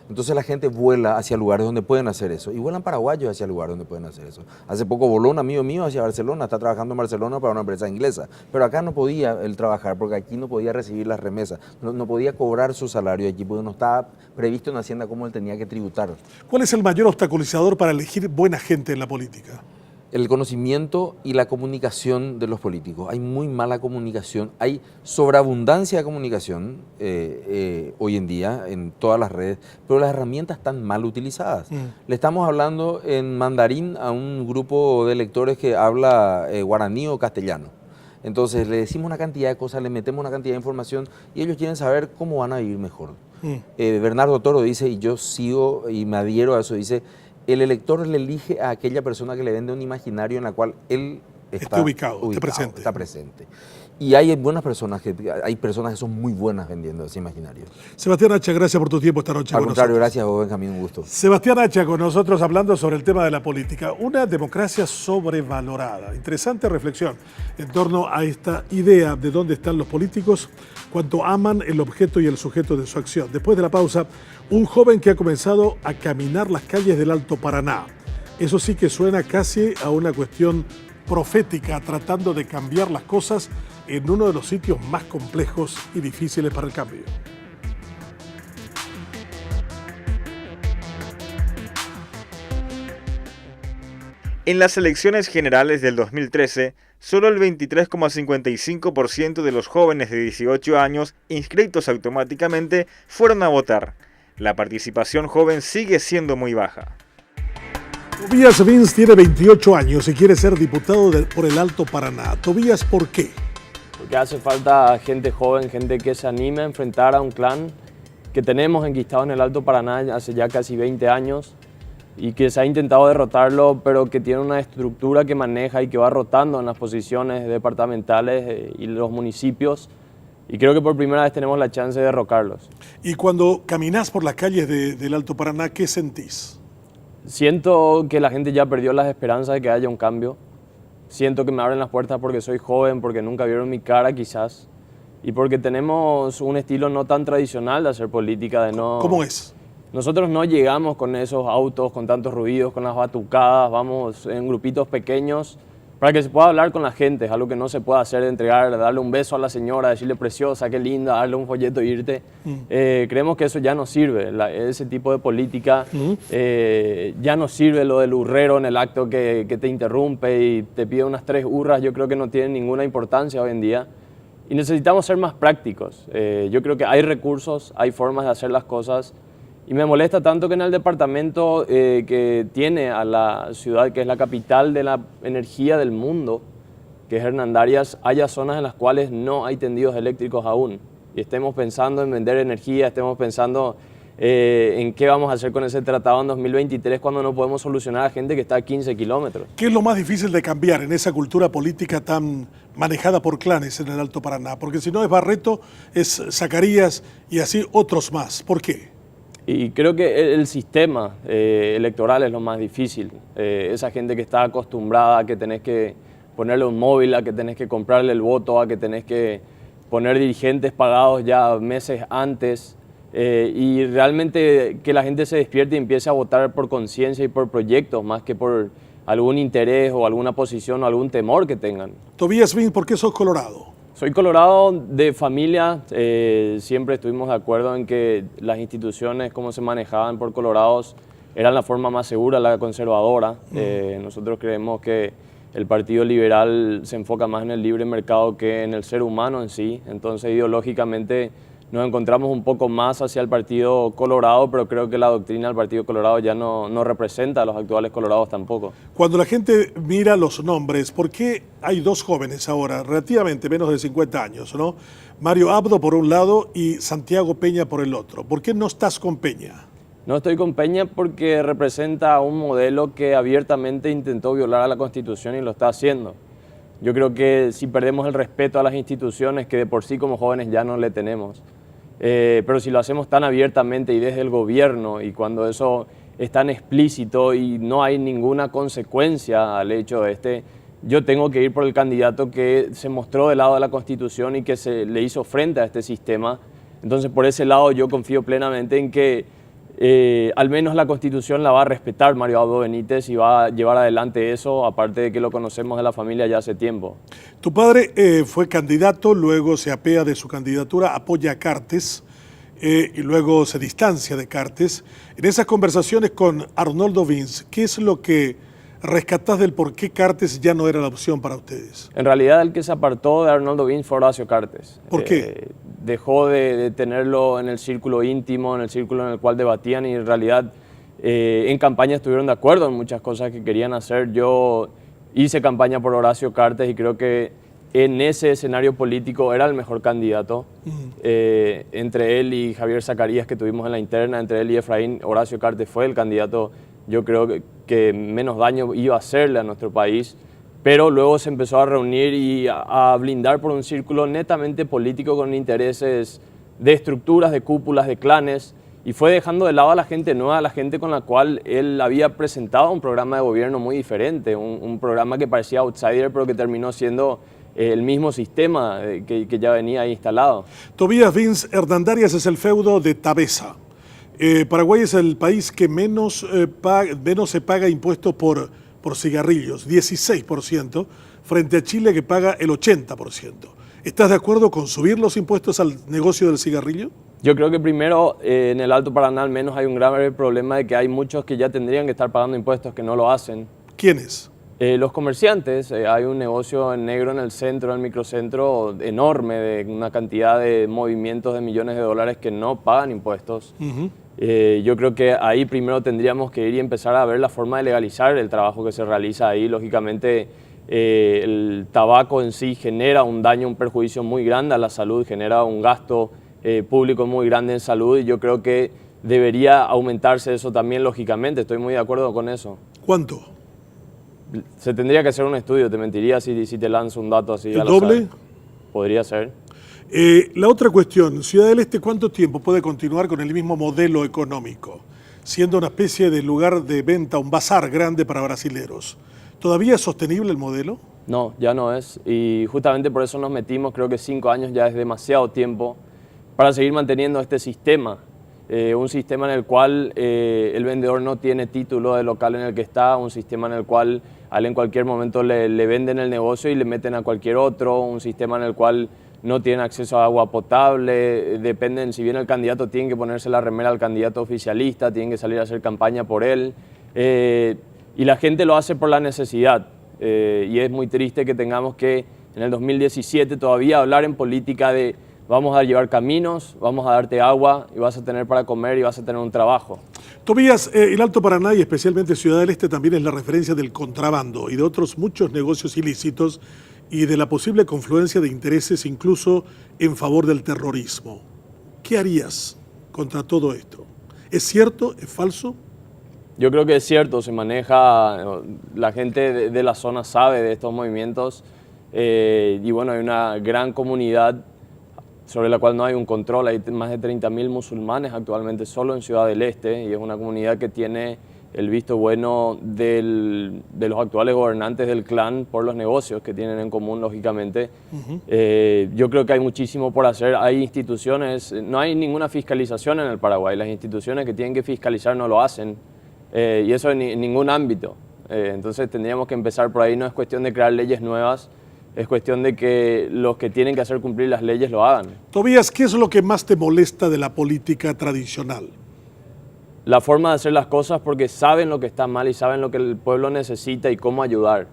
Entonces la gente vuela hacia lugares donde pueden hacer eso. Y vuelan paraguayos hacia lugares donde pueden hacer eso. Hace poco voló un amigo mío hacia Barcelona, está trabajando en Barcelona para una empresa inglesa. Pero acá no podía él trabajar, porque aquí no podía recibir las remesas, no podía cobrar su salario aquí, porque no estaba previsto en Hacienda cómo él tenía que tributar. ¿Cuál es el mayor obstaculizador para elegir buena gente en la política? El conocimiento y la comunicación de los políticos. Hay muy mala comunicación, hay sobreabundancia de comunicación hoy en día en todas las redes, pero las herramientas están mal utilizadas. Le estamos hablando en mandarín a un grupo de electores que habla guaraní o castellano. Entonces le decimos una cantidad de cosas, le metemos una cantidad de información y ellos quieren saber cómo van a vivir mejor. Bernardo Toro dice, y yo sigo y me adhiero a eso, dice, el elector le elige a aquella persona que le vende un imaginario en la cual él está ubicado, está presente. Y hay personas que son muy buenas vendiendo ese imaginario. Sebastián Hacha, gracias por tu tiempo esta noche. Al contrario, gracias, Benjamín, un gusto. Sebastián Hacha con nosotros hablando sobre el tema de la política. Una democracia sobrevalorada. Interesante reflexión en torno a esta idea de dónde están los políticos, cuánto aman el objeto y el sujeto de su acción. Después de la pausa, un joven que ha comenzado a caminar las calles del Alto Paraná. Eso sí que suena casi a una cuestión profética, tratando de cambiar las cosas en uno de los sitios más complejos y difíciles para el cambio. En las elecciones generales del 2013, solo el 23,55% de los jóvenes de 18 años inscritos automáticamente fueron a votar. La participación joven sigue siendo muy baja. Tobías Vins tiene 28 años y quiere ser diputado por el Alto Paraná. Tobías, ¿por qué? Porque hace falta gente joven, gente que se anime a enfrentar a un clan que tenemos enquistado en el Alto Paraná hace ya casi 20 años y que se ha intentado derrotarlo, pero que tiene una estructura que maneja y que va rotando en las posiciones departamentales y los municipios. Y creo que por primera vez tenemos la chance de derrocarlos. Y cuando caminás por las calles del Alto Paraná, ¿qué sentís? Siento que la gente ya perdió las esperanzas de que haya un cambio. Siento que me abren las puertas porque soy joven, porque nunca vieron mi cara quizás. Y porque tenemos un estilo no tan tradicional de hacer política. ¿Cómo es? Nosotros no llegamos con esos autos, con tantos ruidos, con las batucadas. Vamos en grupitos pequeños para que se pueda hablar con la gente. Es algo que no se puede hacer, darle un beso a la señora, decirle preciosa, qué linda, darle un folleto e irte. Creemos que eso ya no sirve, ese tipo de política ya no sirve. Lo del hurrero en el acto que te interrumpe y te pide unas 3 hurras, yo creo que no tiene ninguna importancia hoy en día. Y necesitamos ser más prácticos. Yo creo que hay recursos, hay formas de hacer las cosas. Y me molesta tanto que en el departamento que tiene a la ciudad, que es la capital de la energía del mundo, que es Hernandarias, haya zonas en las cuales no hay tendidos eléctricos aún. Y estemos pensando en vender energía, estemos pensando en qué vamos a hacer con ese tratado en 2023 cuando no podemos solucionar a gente que está a 15 kilómetros. ¿Qué es lo más difícil de cambiar en esa cultura política tan manejada por clanes en el Alto Paraná? Porque si no es Barreto, es Zacarías y así otros más. ¿Por qué? Y creo que el sistema electoral es lo más difícil. Esa gente que está acostumbrada a que tenés que ponerle un móvil, a que tenés que comprarle el voto, a que tenés que poner dirigentes pagados ya meses antes. Y realmente que la gente se despierte y empiece a votar por conciencia y por proyectos, más que por algún interés o alguna posición o algún temor que tengan. Tobías Vins, ¿por qué sos colorado? Soy colorado de familia, siempre estuvimos de acuerdo en que las instituciones como se manejaban por colorados eran la forma más segura, la conservadora. Nosotros creemos que el Partido Liberal se enfoca más en el libre mercado que en el ser humano en sí, entonces ideológicamente nos encontramos un poco más hacia el Partido Colorado, pero creo que la doctrina del Partido Colorado ya no representa a los actuales colorados tampoco. Cuando la gente mira los nombres, ¿por qué hay 2 jóvenes ahora, relativamente menos de 50 años, ¿no? Mario Abdo por un lado y Santiago Peña por el otro. ¿Por qué no estás con Peña? No estoy con Peña porque representa un modelo que abiertamente intentó violar a la Constitución y lo está haciendo. Yo creo que si perdemos el respeto a las instituciones, que de por sí como jóvenes ya no le tenemos, pero si lo hacemos tan abiertamente y desde el gobierno y cuando eso es tan explícito y no hay ninguna consecuencia al hecho de yo tengo que ir por el candidato que se mostró del lado de la Constitución y que se le hizo frente a este sistema. Entonces por ese lado yo confío plenamente en que al menos la Constitución la va a respetar Mario Abdo Benítez y va a llevar adelante eso, aparte de que lo conocemos de la familia ya hace tiempo. Tu padre fue candidato, luego se apea de su candidatura, apoya a Cartes y luego se distancia de Cartes. En esas conversaciones con Arnoldo Vins, ¿qué es lo que rescatás del por qué Cartes ya no era la opción para ustedes? En realidad el que se apartó de Arnoldo Vins fue Horacio Cartes. ¿Por qué? Dejó de tenerlo en el círculo íntimo, en el círculo en el cual debatían y en realidad en campaña estuvieron de acuerdo en muchas cosas que querían hacer. Yo hice campaña por Horacio Cartes y creo que en ese escenario político era el mejor candidato. Entre él y Javier Zacarías, que tuvimos en la interna, entre él y Efraín, Horacio Cartes fue el candidato, yo creo que menos daño iba a hacerle a nuestro país. Pero luego se empezó a reunir y a blindar por un círculo netamente político con intereses de estructuras, de cúpulas, de clanes, y fue dejando de lado a la gente nueva, a la gente con la cual él había presentado un programa de gobierno muy diferente, un programa que parecía outsider, pero que terminó siendo el mismo sistema que ya venía ahí instalado. Tobías Vince, Hernandarias es el feudo de Tabesa. Paraguay es el país que menos se paga impuestos por cigarrillos, 16%, frente a Chile que paga el 80%. ¿Estás de acuerdo con subir los impuestos al negocio del cigarrillo? Yo creo que primero en el Alto Paraná al menos hay un grave problema de que hay muchos que ya tendrían que estar pagando impuestos que no lo hacen. ¿Quiénes? Los comerciantes. Hay un negocio en negro en el centro, en el microcentro, enorme, de una cantidad de movimientos de millones de dólares que no pagan impuestos. Yo creo que ahí primero tendríamos que ir y empezar a ver la forma de legalizar el trabajo que se realiza ahí. Lógicamente el tabaco en sí genera un daño, un perjuicio muy grande a la salud, genera un gasto público muy grande en salud, y yo creo que debería aumentarse eso también, lógicamente. Estoy muy de acuerdo con eso. ¿Cuánto? Se tendría que hacer un estudio, te mentiría si te lanzo un dato así. ¿El doble? Podría ser. La otra cuestión, Ciudad del Este, ¿cuánto tiempo puede continuar con el mismo modelo económico, siendo una especie de lugar de venta, un bazar grande para brasileros? ¿Todavía es sostenible el modelo? No, ya no es, y justamente por eso nos metimos. Creo que 5 años ya es demasiado tiempo para seguir manteniendo este sistema. Un sistema en el cual el vendedor no tiene título de local en el que está, un sistema en el cual a él en cualquier momento le venden el negocio y le meten a cualquier otro, un sistema en el cual no tienen acceso a agua potable, dependen, si bien el candidato tiene que ponerse la remera al candidato oficialista, tienen que salir a hacer campaña por él, y la gente lo hace por la necesidad, y es muy triste que tengamos que en el 2017 todavía hablar en política de vamos a llevar caminos, vamos a darte agua y vas a tener para comer y vas a tener un trabajo. Tobías, el Alto Paraná y especialmente Ciudad del Este también es la referencia del contrabando y de otros muchos negocios ilícitos y de la posible confluencia de intereses incluso en favor del terrorismo. ¿Qué harías contra todo esto? ¿Es cierto? ¿Es falso? Yo creo que es cierto, se maneja, la gente de la zona sabe de estos movimientos, y bueno, hay una gran comunidad sobre la cual no hay un control. Hay más de 30.000 musulmanes actualmente solo en Ciudad del Este, y es una comunidad que tiene el visto bueno de los actuales gobernantes del clan por los negocios que tienen en común, lógicamente. Yo creo que hay muchísimo por hacer. Hay instituciones, no hay ninguna fiscalización en el Paraguay. Las instituciones que tienen que fiscalizar no lo hacen, y eso en ningún ámbito. Entonces tendríamos que empezar por ahí. No es cuestión de crear leyes nuevas, es cuestión de que los que tienen que hacer cumplir las leyes lo hagan. Tobías, ¿qué es lo que más te molesta de la política tradicional? La forma de hacer las cosas, porque saben lo que está mal y saben lo que el pueblo necesita y cómo ayudar.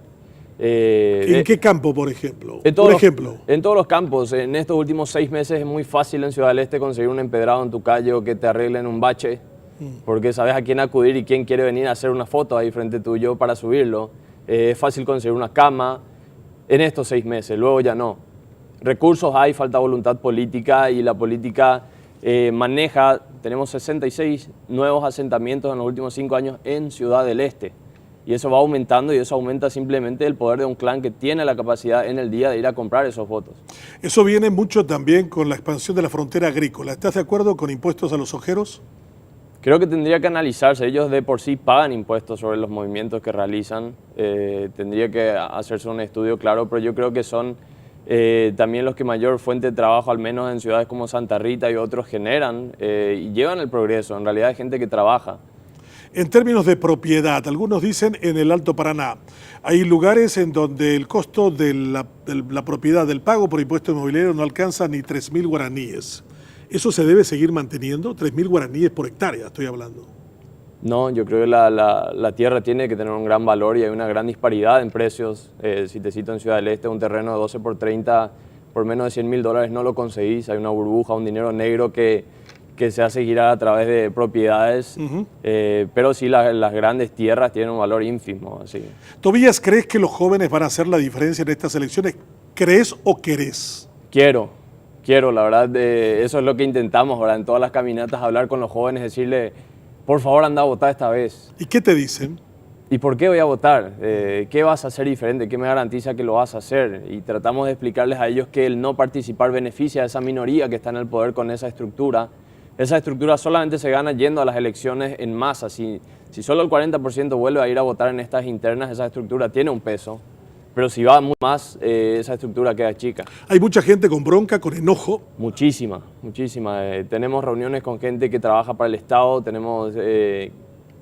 ¿En qué campo, por ejemplo? En todos los campos. En estos últimos 6 meses es muy fácil en Ciudad del Este conseguir un empedrado en tu calle o que te arreglen un bache, porque sabes a quién acudir y quién quiere venir a hacer una foto ahí frente tuyo para subirlo. Es fácil conseguir una cama en estos 6 meses, luego ya no. Recursos hay, falta voluntad política, y la política maneja. Tenemos 66 nuevos asentamientos en los últimos 5 años en Ciudad del Este, y eso va aumentando, y eso aumenta simplemente el poder de un clan que tiene la capacidad en el día de ir a comprar esos votos. Eso viene mucho también con la expansión de la frontera agrícola. ¿Estás de acuerdo con impuestos a los ojeros? Creo que tendría que analizarse. Ellos de por sí pagan impuestos sobre los movimientos que realizan. Tendría que hacerse un estudio claro, pero yo creo que son también los que mayor fuente de trabajo, al menos en ciudades como Santa Rita y otros, generan y llevan el progreso. En realidad hay gente que trabaja. En términos de propiedad, algunos dicen en el Alto Paraná, hay lugares en donde el costo de la propiedad, del pago por impuesto inmobiliario, no alcanza ni 3.000 guaraníes. ¿Eso se debe seguir manteniendo? 3.000 guaraníes por hectárea, estoy hablando. No, yo creo que la tierra tiene que tener un gran valor, y hay una gran disparidad en precios. Si te cito, en Ciudad del Este, un terreno de 12 por 30, por menos de $100.000 no lo conseguís. Hay una burbuja, un dinero negro que se hace girar a través de propiedades, pero sí las grandes tierras tienen un valor ínfimo. Así. Tobías, ¿crees que los jóvenes van a hacer la diferencia en estas elecciones? ¿Crees o querés? Quiero, la verdad, eso es lo que intentamos, ¿verdad? En todas las caminatas, hablar con los jóvenes, decirle, por favor, anda a votar esta vez. ¿Y qué te dicen? ¿Y por qué voy a votar? ¿Qué vas a hacer diferente? ¿Qué me garantiza que lo vas a hacer? Y tratamos de explicarles a ellos que el no participar beneficia a esa minoría que está en el poder con esa estructura. Esa estructura solamente se gana yendo a las elecciones en masa. Si solo el 40% vuelve a ir a votar en estas internas, esa estructura tiene un peso. Pero si va mucho más, esa estructura queda chica. Hay mucha gente con bronca, con enojo. Muchísima. Tenemos reuniones con gente que trabaja para el Estado, tenemos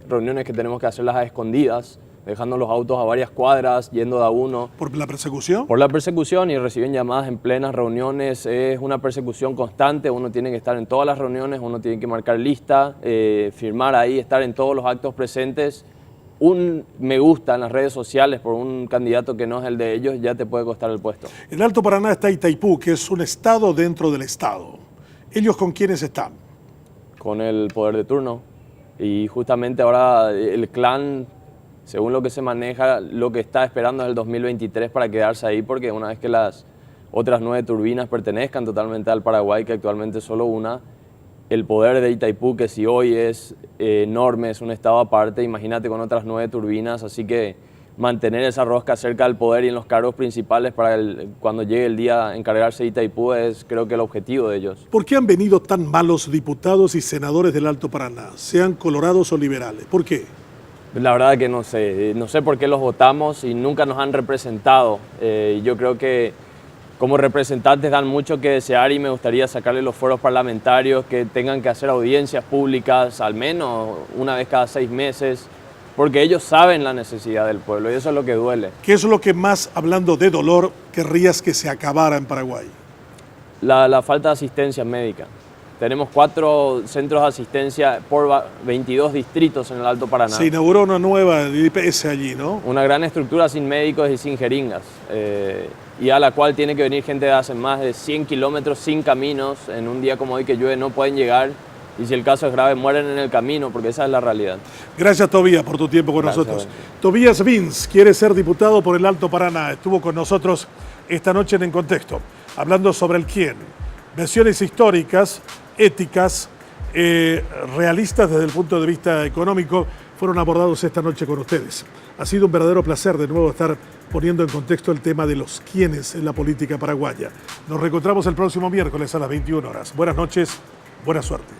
reuniones que tenemos que hacerlas a escondidas, dejando los autos a varias cuadras, yendo de a uno. ¿Por la persecución? Por la persecución, y reciben llamadas en plenas reuniones. Es una persecución constante, uno tiene que estar en todas las reuniones, uno tiene que marcar lista, firmar ahí, estar en todos los actos presentes. Un me gusta en las redes sociales por un candidato que no es el de ellos ya te puede costar el puesto. En el Alto Paraná está Itaipú, que es un estado dentro del estado. ¿Ellos con quiénes están? Con el poder de turno. Y justamente ahora el clan, según lo que se maneja, lo que está esperando es el 2023 para quedarse ahí, porque una vez que las otras 9 turbinas pertenezcan totalmente al Paraguay, que actualmente solo una, el poder de Itaipú, que si hoy es enorme, es un estado aparte, imagínate con otras 9 turbinas, así que mantener esa rosca cerca del poder y en los cargos principales para cuando llegue el día encargarse de Itaipú es creo que el objetivo de ellos. ¿Por qué han venido tan malos diputados y senadores del Alto Paraná, sean colorados o liberales? ¿Por qué? La verdad que no sé por qué los votamos y nunca nos han representado. Yo creo que como representantes dan mucho que desear y me gustaría sacarle los foros parlamentarios, que tengan que hacer audiencias públicas al menos una vez cada 6 meses, porque ellos saben la necesidad del pueblo y eso es lo que duele. ¿Qué es lo que más, hablando de dolor, querrías que se acabara en Paraguay? La falta de asistencia médica. Tenemos 4 centros de asistencia por 22 distritos en el Alto Paraná. Se inauguró una nueva IPS allí, ¿no? Una gran estructura sin médicos y sin jeringas. Y a la cual tiene que venir gente de hace más de 100 kilómetros sin caminos. En un día como hoy que llueve no pueden llegar. Y si el caso es grave, mueren en el camino, porque esa es la realidad. Gracias, Tobías, por tu tiempo con nosotros. Tobías Vins quiere ser diputado por el Alto Paraná. Estuvo con nosotros esta noche en Contexto, hablando sobre el quién. Versiones históricas, éticas, realistas desde el punto de vista económico, fueron abordados esta noche con ustedes. Ha sido un verdadero placer de nuevo estar poniendo en contexto el tema de los quiénes en la política paraguaya. Nos reencontramos el próximo miércoles a las 21 horas. Buenas noches, buena suerte.